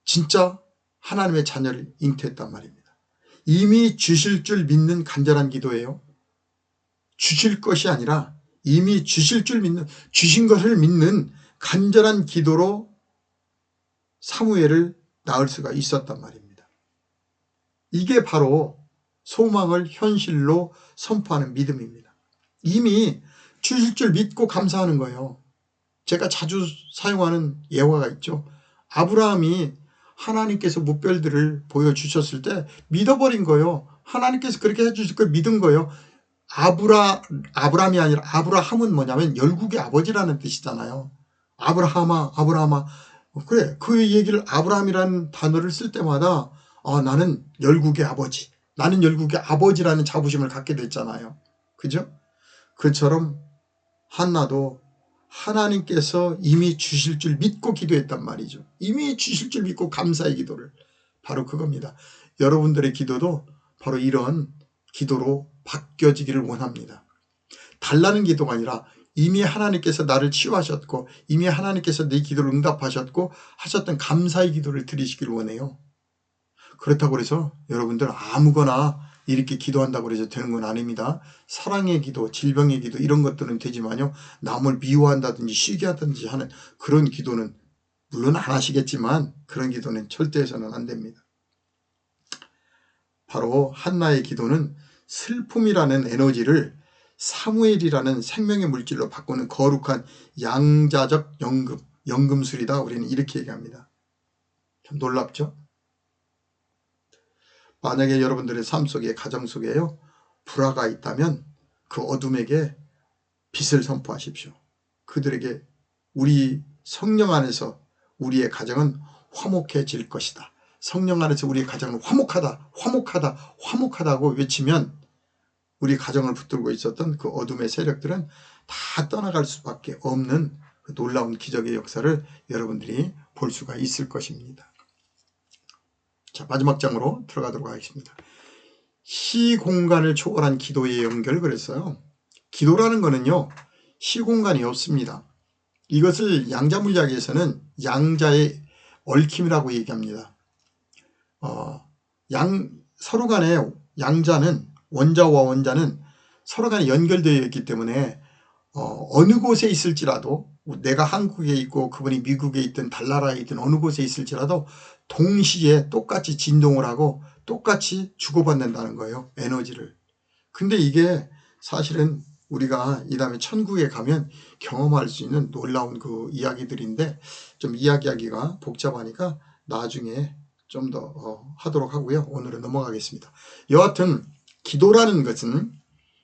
진짜 하나님의 자녀를 잉태했단 말입니다. 이미 주실 줄 믿는 간절한 기도예요. 주실 것이 아니라 이미 주실 줄 믿는, 주신 것을 믿는 간절한 기도로 사무엘을 낳을 수가 있었단 말입니다. 이게 바로 소망을 현실로 선포하는 믿음입니다. 이미 주실 줄 믿고 감사하는 거예요. 제가 자주 사용하는 예화가 있죠. 아브라함이 하나님께서 무별들을 보여주셨을 때 믿어버린 거예요. 하나님께서 그렇게 해주실 걸 믿은 거예요. 아브라함이 아니라 아브라함은 뭐냐면 열국의 아버지라는 뜻이잖아요. 아브라함아. 그래, 그 얘기를 아브라함이라는 단어를 쓸 때마다 나는 열국의 아버지, 나는 열국의 아버지라는 자부심을 갖게 됐잖아요. 그죠? 그처럼 한나도 하나님께서 이미 주실 줄 믿고 기도했단 말이죠. 이미 주실 줄 믿고 감사의 기도를. 바로 그겁니다. 여러분들의 기도도 바로 이런 기도로 바뀌어지기를 원합니다. 달라는 기도가 아니라 이미 하나님께서 나를 치유하셨고 이미 하나님께서 내 기도를 응답하셨고 하셨던 감사의 기도를 드리시기를 원해요. 그렇다고 해서 여러분들 아무거나 이렇게 기도한다고 해서 되는 건 아닙니다. 사랑의 기도, 질병의 기도 이런 것들은 되지만요. 남을 미워한다든지 시기 하든지 하는 그런 기도는 물론 안 하시겠지만 그런 기도는 절대 해서는 안 됩니다. 바로 한나의 기도는 슬픔이라는 에너지를 사무엘이라는 생명의 물질로 바꾸는 거룩한 양자적 연금술이다. 우리는 이렇게 얘기합니다. 참 놀랍죠? 만약에 여러분들의 삶 속에 가정 속에요. 불화가 있다면 그 어둠에게 빛을 선포하십시오. 그들에게 우리 성령 안에서 우리의 가정은 화목해질 것이다. 성령 안에서 우리의 가정은 화목하다고 외치면 우리 가정을 붙들고 있었던 그 어둠의 세력들은 다 떠나갈 수밖에 없는 그 놀라운 기적의 역사를 여러분들이 볼 수가 있을 것입니다. 자, 마지막 장으로 들어가도록 하겠습니다. 시공간을 초월한 기도의 연결. 그랬어요. 기도라는 거는요, 시공간이 없습니다. 이것을 양자물리학에서는 양자의 얽힘이라고 얘기합니다. 서로 간에 양자는 원자와 원자는 서로 간에 연결되어 있기 때문에 어느 곳에 있을지라도 내가 한국에 있고 그분이 미국에 있든 달나라에 있든 어느 곳에 있을지라도 동시에 똑같이 진동을 하고 똑같이 주고받는다는 거예요. 에너지를. 근데 이게 사실은 우리가 이 다음에 천국에 가면 경험할 수 있는 놀라운 그 이야기들인데 좀 이야기하기가 복잡하니까 나중에 좀 더 하도록 하고요. 오늘은 넘어가겠습니다. 여하튼 기도라는 것은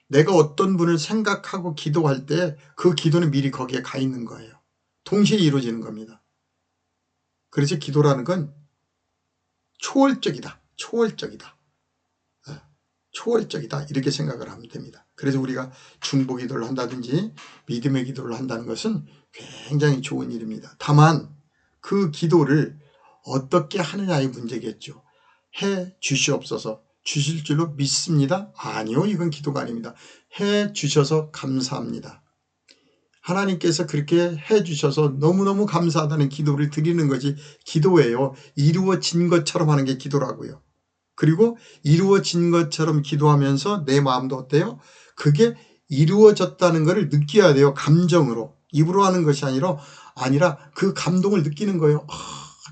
내가 어떤 분을 생각하고 기도할 때 그 기도는 미리 거기에 가 있는 거예요. 동시에 이루어지는 겁니다. 그래서 기도라는 건 초월적이다. 이렇게 생각을 하면 됩니다. 그래서 우리가 중보 기도를 한다든지 믿음의 기도를 한다는 것은 굉장히 좋은 일입니다. 다만 그 기도를 어떻게 하느냐의 문제겠죠. 해 주시옵소서. 주실 줄로 믿습니다. 아니요, 이건 기도가 아닙니다. 해 주셔서 감사합니다. 하나님께서 그렇게 해 주셔서 너무너무 감사하다는 기도를 드리는 것이 기도예요. 이루어진 것처럼 하는 게 기도라고요. 그리고 이루어진 것처럼 기도하면서 내 마음도 어때요? 그게 이루어졌다는 것을 느껴야 돼요. 감정으로. 입으로 하는 것이 아니라 그 감동을 느끼는 거예요.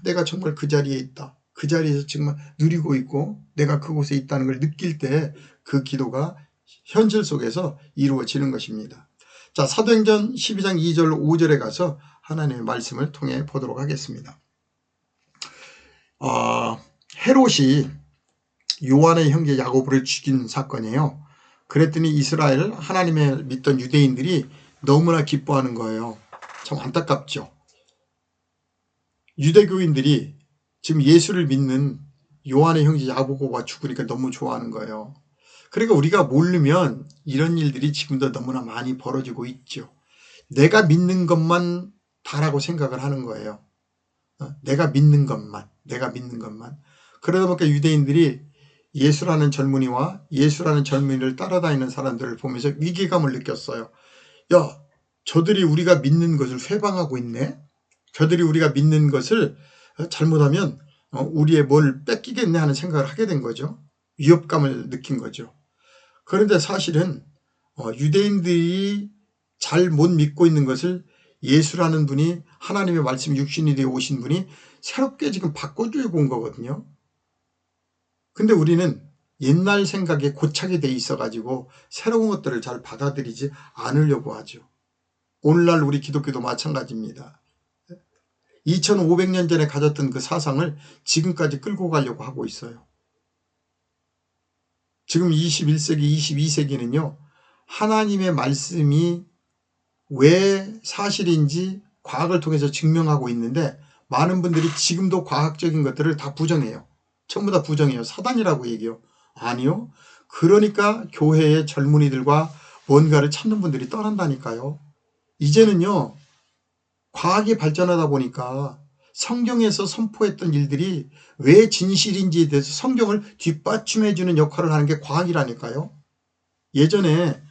내가 정말 그 자리에 있다. 그 자리에서 정말 누리고 있고 내가 그곳에 있다는 걸 느낄 때 그 기도가 현실 속에서 이루어지는 것입니다. 자, 사도행전 12장 2절 5절에 가서 하나님의 말씀을 통해 보도록 하겠습니다. 헤롯이 요한의 형제 야고보를 죽인 사건이에요. 그랬더니 이스라엘 하나님을 믿던 유대인들이 너무나 기뻐하는 거예요. 참 안타깝죠. 유대교인들이 지금 예수를 믿는 요한의 형제 야고보가 죽으니까 너무 좋아하는 거예요. 그러니까 우리가 모르면 이런 일들이 지금도 너무나 많이 벌어지고 있죠. 내가 믿는 것만 다라고 생각을 하는 거예요. 내가 믿는 것만. 그러다 보니까 유대인들이 예수라는 젊은이와 예수라는 젊은이를 따라다니는 사람들을 보면서 위기감을 느꼈어요. 야, 저들이 우리가 믿는 것을 회방하고 있네. 저들이 우리가 믿는 것을 잘못하면 우리의 뭘 뺏기겠네 하는 생각을 하게 된 거죠. 위협감을 느낀 거죠. 그런데 사실은 유대인들이 잘 못 믿고 있는 것을 예수라는 분이 하나님의 말씀 육신이 되어 오신 분이 새롭게 지금 바꿔주고 온 거거든요. 근데 우리는 옛날 생각에 고착이 돼 있어가지고 새로운 것들을 잘 받아들이지 않으려고 하죠. 오늘날 우리 기독교도 마찬가지입니다. 2500년 전에 가졌던 그 사상을 지금까지 끌고 가려고 하고 있어요. 지금 21세기, 22세기는요. 하나님의 말씀이 왜 사실인지 과학을 통해서 증명하고 있는데 많은 분들이 지금도 과학적인 것들을 다 부정해요. 전부 다 부정해요. 사단이라고 얘기해요. 아니요. 그러니까 교회의 젊은이들과 뭔가를 찾는 분들이 떠난다니까요. 이제는요. 과학이 발전하다 보니까 성경에서 선포했던 일들이 왜 진실인지에 대해서 성경을 뒷받침해주는 역할을 하는 게 과학이라니까요. 예전에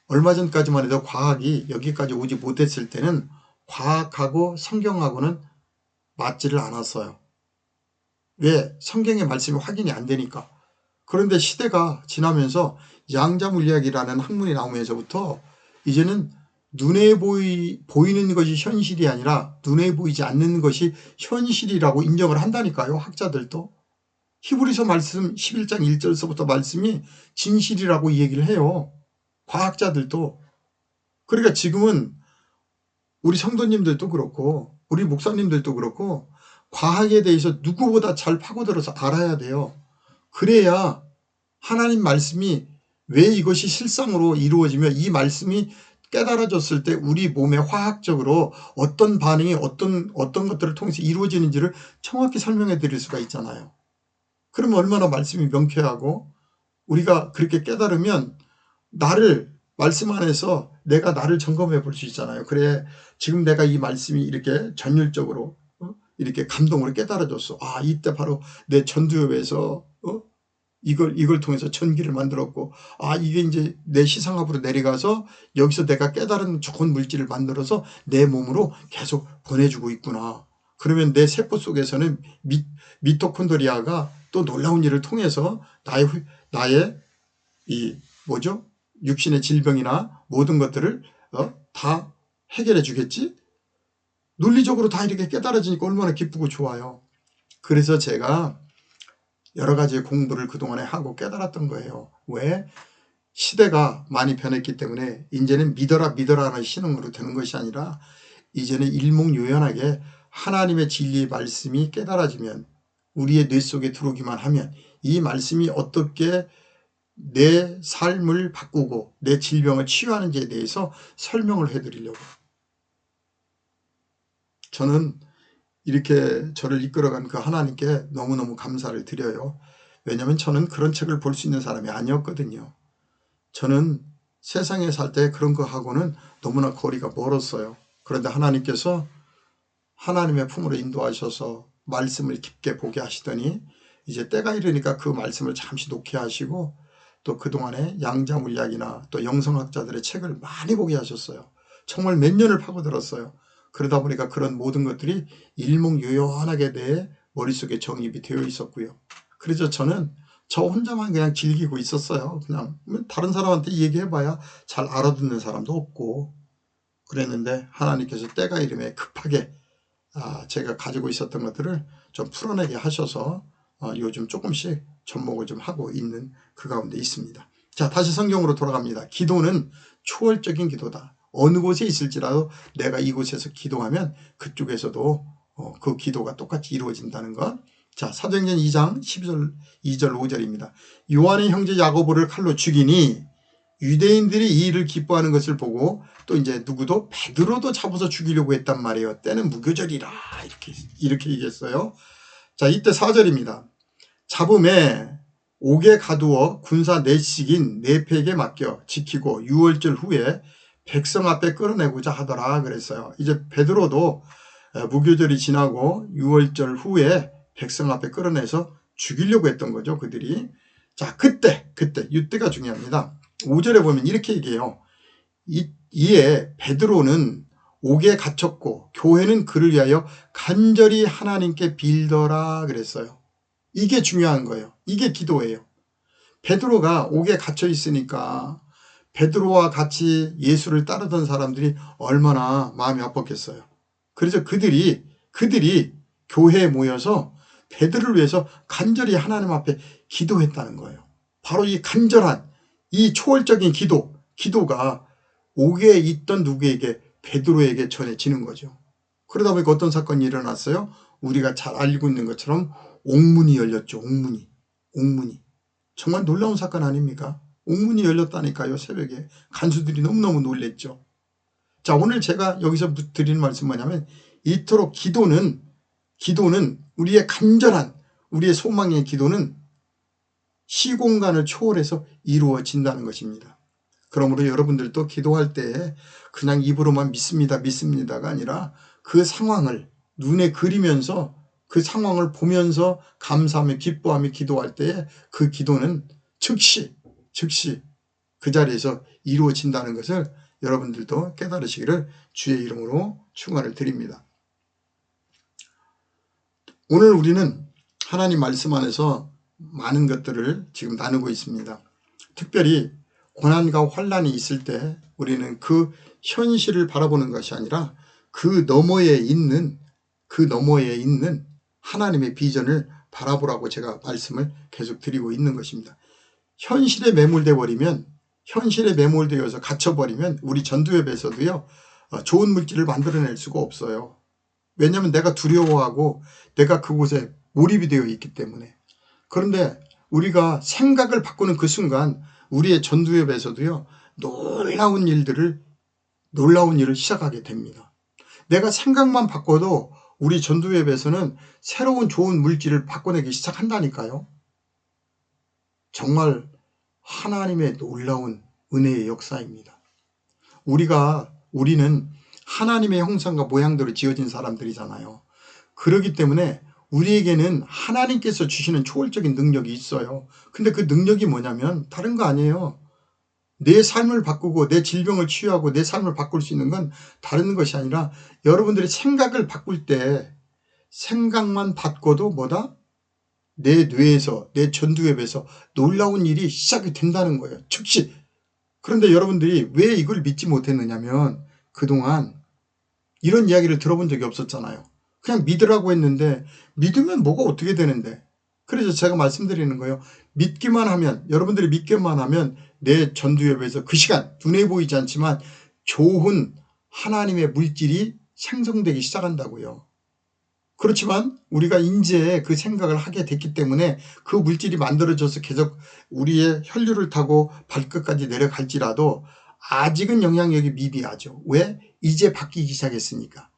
얼마 전까지만 해도 과학이 여기까지 오지 못했을 때는 과학하고 성경하고는 맞지를 않았어요. 왜? 성경의 말씀이 확인이 안 되니까. 그런데 시대가 지나면서 양자물리학이라는 학문이 나오면서부터 이제는 눈에 보이는 것이 현실이 아니라 눈에 보이지 않는 것이 현실이라고 인정을 한다니까요. 학자들도. 히브리서 말씀 11장 1절서부터 말씀이 진실이라고 얘기를 해요. 과학자들도. 그러니까 지금은 우리 성도님들도 그렇고 우리 목사님들도 그렇고 과학에 대해서 누구보다 잘 파고들어서 알아야 돼요. 그래야 하나님 말씀이 왜 이것이 실상으로 이루어지며 이 말씀이 깨달아졌을 때 우리 몸에 화학적으로 어떤 반응이 어떤 것들을 통해서 이루어지는지를 정확히 설명해 드릴 수가 있잖아요. 그러면 얼마나 말씀이 명쾌하고 우리가 그렇게 깨달으면 말씀 안에서 내가 나를 점검해 볼 수 있잖아요. 그래, 지금 내가 이 말씀이 이렇게 전율적으로 이렇게 감동으로 깨달아졌어. 아, 이때 바로 내 전두엽에서 이걸 통해서 전기를 만들었고, 아, 이게 이제 내 시상합으로 내려가서 여기서 내가 깨달은 좋은 물질을 만들어서 내 몸으로 계속 보내주고 있구나. 그러면 내 세포 속에서는 미토콘드리아가 또 놀라운 일을 통해서 나의 육신의 질병이나 모든 것들을 다 해결해 주겠지? 논리적으로 다 이렇게 깨달아지니까 얼마나 기쁘고 좋아요. 그래서 제가 여러 가지 공부를 그동안에 하고 깨달았던 거예요. 왜? 시대가 많이 변했기 때문에 이제는 믿어라 하는 신흥으로 되는 것이 아니라 이제는 일목요연하게 하나님의 진리의 말씀이 깨달아지면 우리의 뇌 속에 들어오기만 하면 이 말씀이 어떻게 내 삶을 바꾸고 내 질병을 치유하는지에 대해서 설명을 해드리려고. 저는 이렇게 저를 이끌어간 그 하나님께 너무너무 감사를 드려요. 왜냐하면 저는 그런 책을 볼 수 있는 사람이 아니었거든요. 저는 세상에 살 때 그런 거 하고는 너무나 거리가 멀었어요. 그런데 하나님께서 하나님의 품으로 인도하셔서 말씀을 깊게 보게 하시더니 이제 때가 이르니까 그 말씀을 잠시 놓게 하시고 또 그동안에 양자물리학이나 또 영성학자들의 책을 많이 보게 하셨어요. 정말 몇 년을 파고들었어요. 그러다 보니까 그런 모든 것들이 일목요연하게 내 머릿속에 정립이 되어 있었고요. 그래서 저는 저 혼자만 그냥 즐기고 있었어요. 그냥 다른 사람한테 얘기해봐야 잘 알아듣는 사람도 없고 그랬는데 하나님께서 때가 이름에 급하게 제가 가지고 있었던 것들을 좀 풀어내게 하셔서 요즘 조금씩 접목을 좀 하고 있는 그 가운데 있습니다. 자, 다시 성경으로 돌아갑니다. 기도는 초월적인 기도다. 어느 곳에 있을지라도 내가 이곳에서 기도하면 그쪽에서도 그 기도가 똑같이 이루어진다는 것. 자, 사도행전 2장 12절 2절 5절입니다. 요한의 형제 야고보를 칼로 죽이니 유대인들이 이 일을 기뻐하는 것을 보고 또 이제 누구도 베드로도 잡아서 죽이려고 했단 말이에요. 때는 무교절이라 이렇게 얘기했어요. 자, 이때 4절입니다. 잡음에 옥에 가두어 군사 내식인 네페에게 맡겨 지키고 6월절 후에 백성 앞에 끌어내고자 하더라 그랬어요. 이제 베드로도 무교절이 지나고 6월절 후에 백성 앞에 끌어내서 죽이려고 했던 거죠, 그들이. 자, 그때 이때가 중요합니다. 5절에 보면 이렇게 얘기해요. 이에 베드로는 옥에 갇혔고 교회는 그를 위하여 간절히 하나님께 빌더라 그랬어요. 이게 중요한 거예요. 이게 기도예요. 베드로가 옥에 갇혀 있으니까 베드로와 같이 예수를 따르던 사람들이 얼마나 마음이 아팠겠어요. 그래서 그들이 교회에 모여서 베드로를 위해서 간절히 하나님 앞에 기도했다는 거예요. 바로 이 간절한 이 초월적인 기도가 옥에 있던 누구에게 베드로에게 전해지는 거죠. 그러다 보니까 어떤 사건이 일어났어요? 우리가 잘 알고 있는 것처럼 옥문이 열렸죠. 옥문이. 정말 놀라운 사건 아닙니까? 옥문이 열렸다니까요. 새벽에. 간수들이 너무너무 놀랬죠. 자, 오늘 제가 여기서 드리는 말씀은 뭐냐면 이토록 기도는 우리의 간절한 우리의 소망의 기도는 시공간을 초월해서 이루어진다는 것입니다. 그러므로 여러분들도 기도할 때 그냥 입으로만 믿습니다가 아니라 그 상황을 눈에 그리면서 그 상황을 보면서 감사하며 기뻐하며 기도할 때 그 기도는 즉시 그 자리에서 이루어진다는 것을 여러분들도 깨달으시기를 주의 이름으로 축원을 드립니다. 오늘 우리는 하나님 말씀 안에서 많은 것들을 지금 나누고 있습니다. 특별히 고난과 환난이 있을 때 우리는 그 현실을 바라보는 것이 아니라 그 너머에 있는 하나님의 비전을 바라보라고 제가 말씀을 계속 드리고 있는 것입니다. 현실에 매몰되어서 갇혀버리면 우리 전두엽에서도요 좋은 물질을 만들어낼 수가 없어요. 왜냐하면 내가 두려워하고 내가 그곳에 몰입이 되어 있기 때문에. 그런데 우리가 생각을 바꾸는 그 순간 우리의 전두엽에서도요 놀라운 일을 시작하게 됩니다. 내가 생각만 바꿔도 우리 전두엽에서는 새로운 좋은 물질을 바꿔내기 시작한다니까요. 정말 하나님의 놀라운 은혜의 역사입니다. 우리는 하나님의 형상과 모양대로 지어진 사람들이잖아요. 그렇기 때문에 우리에게는 하나님께서 주시는 초월적인 능력이 있어요. 근데 그 능력이 뭐냐면 다른 거 아니에요. 내 삶을 바꾸고 내 질병을 치유하고 내 삶을 바꿀 수 있는 건 다른 것이 아니라 여러분들이 생각을 바꿀 때 생각만 바꿔도 뭐다? 내 뇌에서 내 전두엽에서 놀라운 일이 시작이 된다는 거예요. 즉시. 그런데 여러분들이 왜 이걸 믿지 못했느냐면 그동안 이런 이야기를 들어본 적이 없었잖아요. 그냥 믿으라고 했는데 믿으면 뭐가 어떻게 되는데. 그래서 제가 말씀드리는 거예요. 여러분들이 믿기만 하면 내 전두엽에서 그 시간 눈에 보이지 않지만 좋은 하나님의 물질이 생성되기 시작한다고요. 그렇지만 우리가 이제 그 생각을 하게 됐기 때문에 그 물질이 만들어져서 계속 우리의 혈류를 타고 발끝까지 내려갈지라도 아직은 영향력이 미비하죠. 왜? 이제 바뀌기 시작했으니까.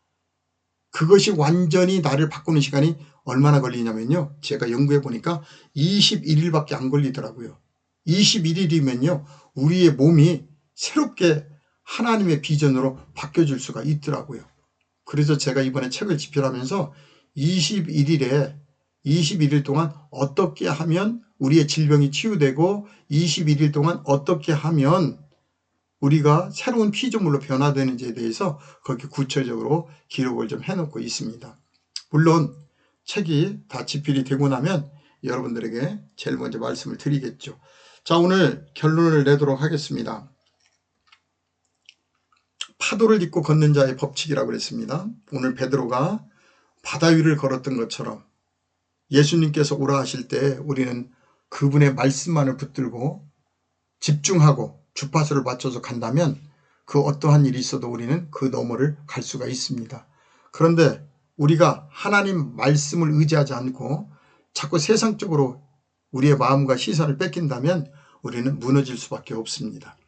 그것이 완전히 나를 바꾸는 시간이 얼마나 걸리냐면요. 제가 연구해 보니까 21일밖에 안 걸리더라고요. 21일이면요. 우리의 몸이 새롭게 하나님의 비전으로 바뀌어질 수가 있더라고요. 그래서 제가 이번에 책을 집필하면서 21일 동안 어떻게 하면 우리의 질병이 치유되고 21일 동안 어떻게 하면 우리가 새로운 피조물로 변화되는지에 대해서 그렇게 구체적으로 기록을 좀 해놓고 있습니다. 물론 책이 다 집필이 되고 나면 여러분들에게 제일 먼저 말씀을 드리겠죠. 자, 오늘 결론을 내도록 하겠습니다. 파도를 딛고 걷는 자의 법칙이라고 그랬습니다. 오늘 베드로가 바다 위를 걸었던 것처럼 예수님께서 오라 하실 때 우리는 그분의 말씀만을 붙들고 집중하고 주파수를 맞춰서 간다면 그 어떠한 일이 있어도 우리는 그 너머를 갈 수가 있습니다. 그런데 우리가 하나님 말씀을 의지하지 않고 자꾸 세상적으로 우리의 마음과 시선을 뺏긴다면 우리는 무너질 수밖에 없습니다.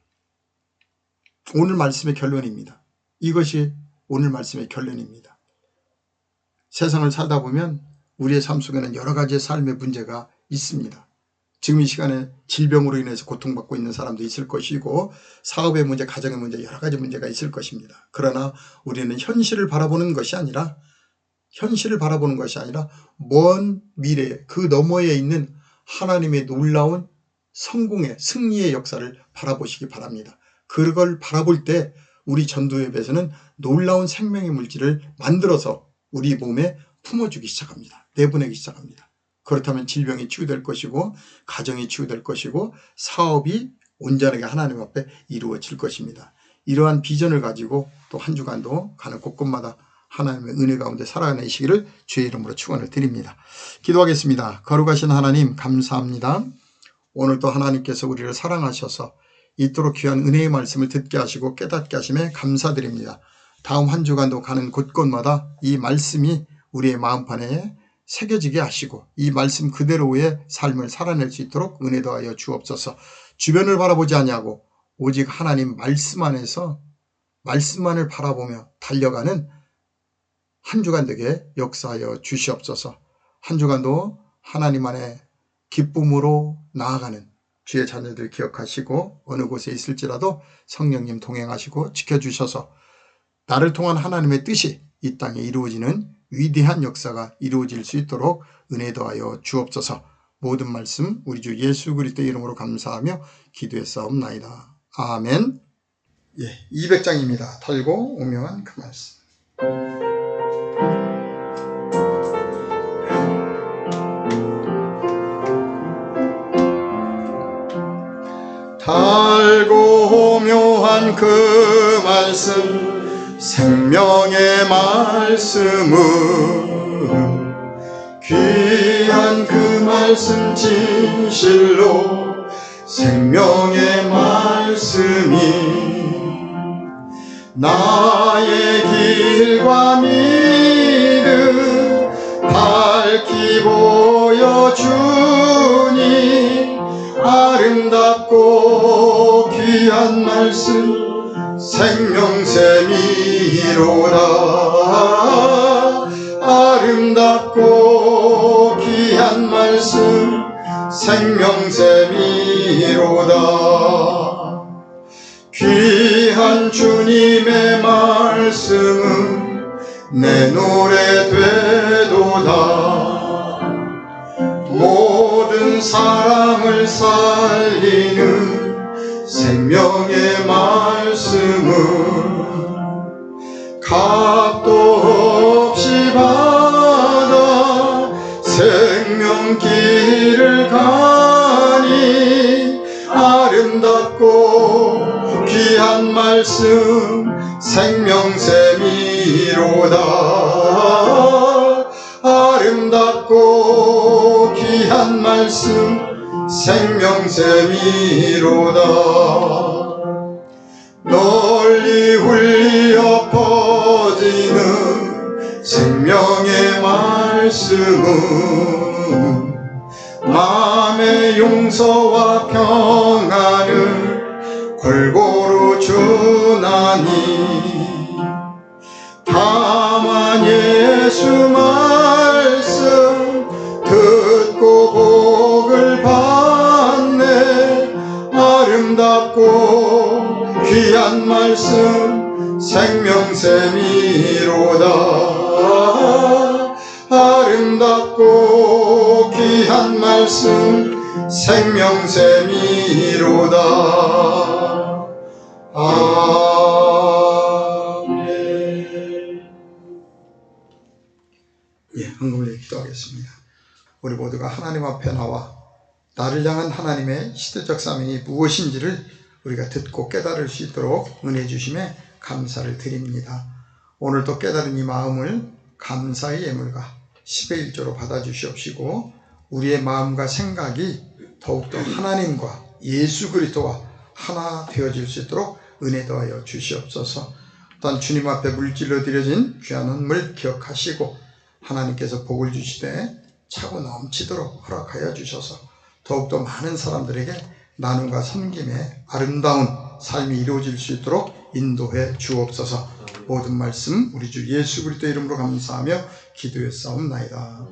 오늘 말씀의 결론입니다. 이것이 오늘 말씀의 결론입니다. 세상을 살다 보면 우리의 삶 속에는 여러 가지의 삶의 문제가 있습니다. 지금 이 시간에 질병으로 인해서 고통받고 있는 사람도 있을 것이고 사업의 문제, 가정의 문제, 여러 가지 문제가 있을 것입니다. 그러나 우리는 현실을 바라보는 것이 아니라 먼 미래 그 너머에 있는 하나님의 놀라운 성공의 승리의 역사를 바라보시기 바랍니다. 그걸 바라볼 때 우리 전도협에서는 놀라운 생명의 물질을 만들어서 우리 몸에 품어주기 시작합니다. 내보내기 시작합니다. 그렇다면 질병이 치유될 것이고 가정이 치유될 것이고 사업이 온전하게 하나님 앞에 이루어질 것입니다. 이러한 비전을 가지고 또 한 주간도 가는 곳곳마다 하나님의 은혜 가운데 살아내시기를 주의 이름으로 축원을 드립니다. 기도하겠습니다. 거룩하신 하나님 감사합니다. 오늘도 하나님께서 우리를 사랑하셔서 이토록 귀한 은혜의 말씀을 듣게 하시고 깨닫게 하심에 감사드립니다. 다음 한 주간도 가는 곳곳마다 이 말씀이 우리의 마음판에 새겨지게 하시고 이 말씀 그대로의 삶을 살아낼 수 있도록 은혜 더하여 주옵소서. 주변을 바라보지 아니하고 오직 하나님 말씀 안에서 말씀만을 바라보며 달려가는 한 주간 되게 역사하여 주시옵소서. 한 주간도 하나님 안에 기쁨으로 나아가는 주의 자녀들 기억하시고 어느 곳에 있을지라도 성령님 동행하시고 지켜주셔서 나를 통한 하나님의 뜻이 이 땅에 이루어지는 위대한 역사가 이루어질 수 있도록 은혜 더하여 주옵소서. 모든 말씀 우리 주 예수 그리스도의 이름으로 감사하며 기도했사옵나이다. 아멘. 200장입니다. 털고 오면 그 말씀. 달고 묘한 그 말씀 생명의 말씀은 귀한 그 말씀 진실로 생명의 말씀이 나의 길과 믿음 밝히 보여주니 아름답고 귀한 말씀 생명샘이로다. 아름답고 귀한 말씀 생명샘이로다. 귀한 주님의 말씀은 내 노래 되도다. 모든 사람을 살리는 생명의 말씀은 값도 없이 받아 생명길을 가니 아름답고 귀한 말씀 생명샘이로다. 아름답고 귀한 말씀 생명샘이로다. 널리 울려 퍼지는 생명의 말씀은 마음의 용서와 평안을 골고루 주나니 다만 예수 말씀 듣고 복을 받네. 아름답고 귀한 말씀 생명샘이로다. 아름답고 귀한 말씀 생명샘이로다. 아멘. 한국에 기도하겠습니다. 우리 모두가 하나님 앞에 나와 나를 향한 하나님의 시대적 사명이 무엇인지를 우리가 듣고 깨달을 수 있도록 은혜 주심에 감사를 드립니다. 오늘도 깨달은 이 마음을 감사의 예물과 10의 1조로 받아주시옵시고 우리의 마음과 생각이 더욱더 하나님과 예수 그리스도와 하나 되어질 수 있도록 은혜 더하여 주시옵소서. 또한 주님 앞에 물질로 드려진 귀한 헌물 기억하시고 하나님께서 복을 주시되 차고 넘치도록 허락하여 주셔서 더욱더 많은 사람들에게 나눔과 섬김의 아름다운 삶이 이루어질 수 있도록 인도해 주옵소서. 모든 말씀 우리 주 예수 그리스도의 이름으로 감사하며 기도했사옵나이다.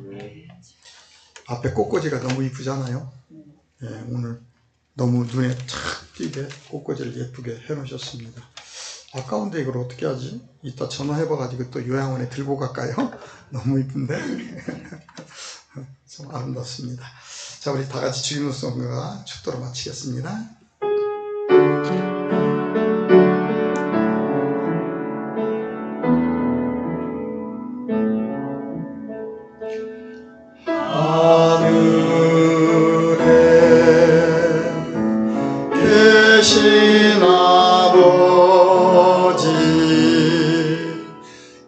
앞에 꽃꽂이가 너무 이쁘잖아요. 예, 오늘 너무 눈에 착 띄게 꽃꽂이를 예쁘게 해놓으셨습니다. 아까운데 이걸 어떻게 하지? 이따 전화해봐가지고 또 요양원에 들고 갈까요? 너무 이쁜데? 참 아름답습니다. 자, 우리 다 같이 주기도 성가 축도로 마치겠습니다. 하늘에 계신 아버지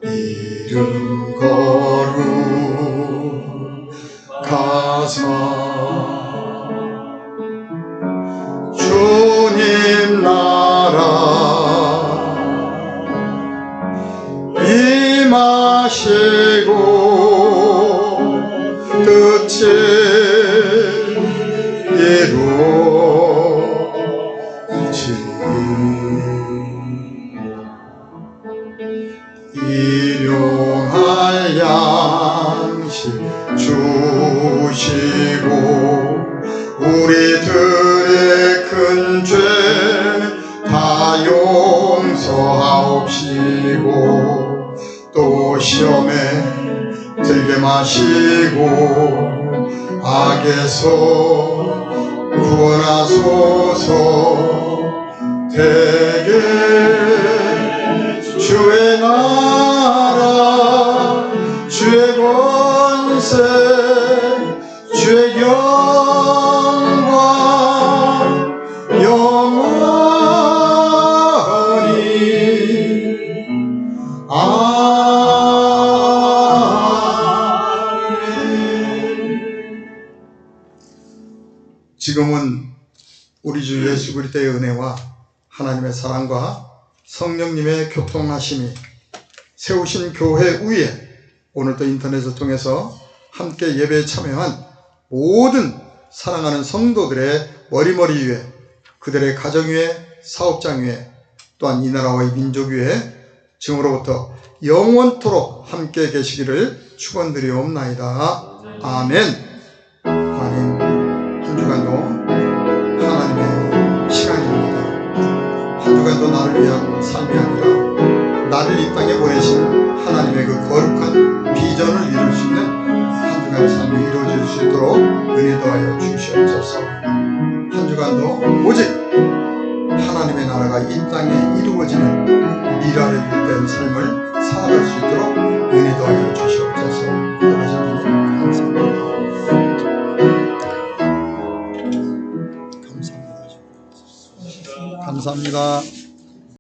이름 거룩하사 주님 나라 임하시고 뜻이 이루어지리 일용할 양식 주시고 우리들의 큰 죄 다 용서하옵시고 또 시험에 들게 마시고 악에서 구원하소서. 대개 주의 나라 주의 권세 주의 영광 영원히 지금은 우리 주 예수 그리스도의 은혜와 하나님의 사랑과 성령님의 교통하심이 세우신 교회 위에 오늘도 인터넷을 통해서 함께 예배에 참여한 모든 사랑하는 성도들의 머리머리 위에 그들의 가정 위에 사업장 위에 또한 이 나라와 이 민족 위에 지금으로부터 영원토록 함께 계시기를 축원드리옵나이다. 아멘. 하나님 한 주간도 하나님의 시간입니다. 한 주간도 나를 위한 삶이 아니라 나를 이 땅에 보내신 하나님의 그 거룩한 비전을 이룰 수 있는 한 주간의 삶이 이루어질 수 있도록 은혜 더하여 주시옵소서. 한 주간도 오직 하나님의 나라가 이 땅에 이루어지는 미라를 잇는 삶을 살아갈 수 있도록 은혜 더하여 주시옵소서. 그러신 주님 감사합니다. 감사합니다.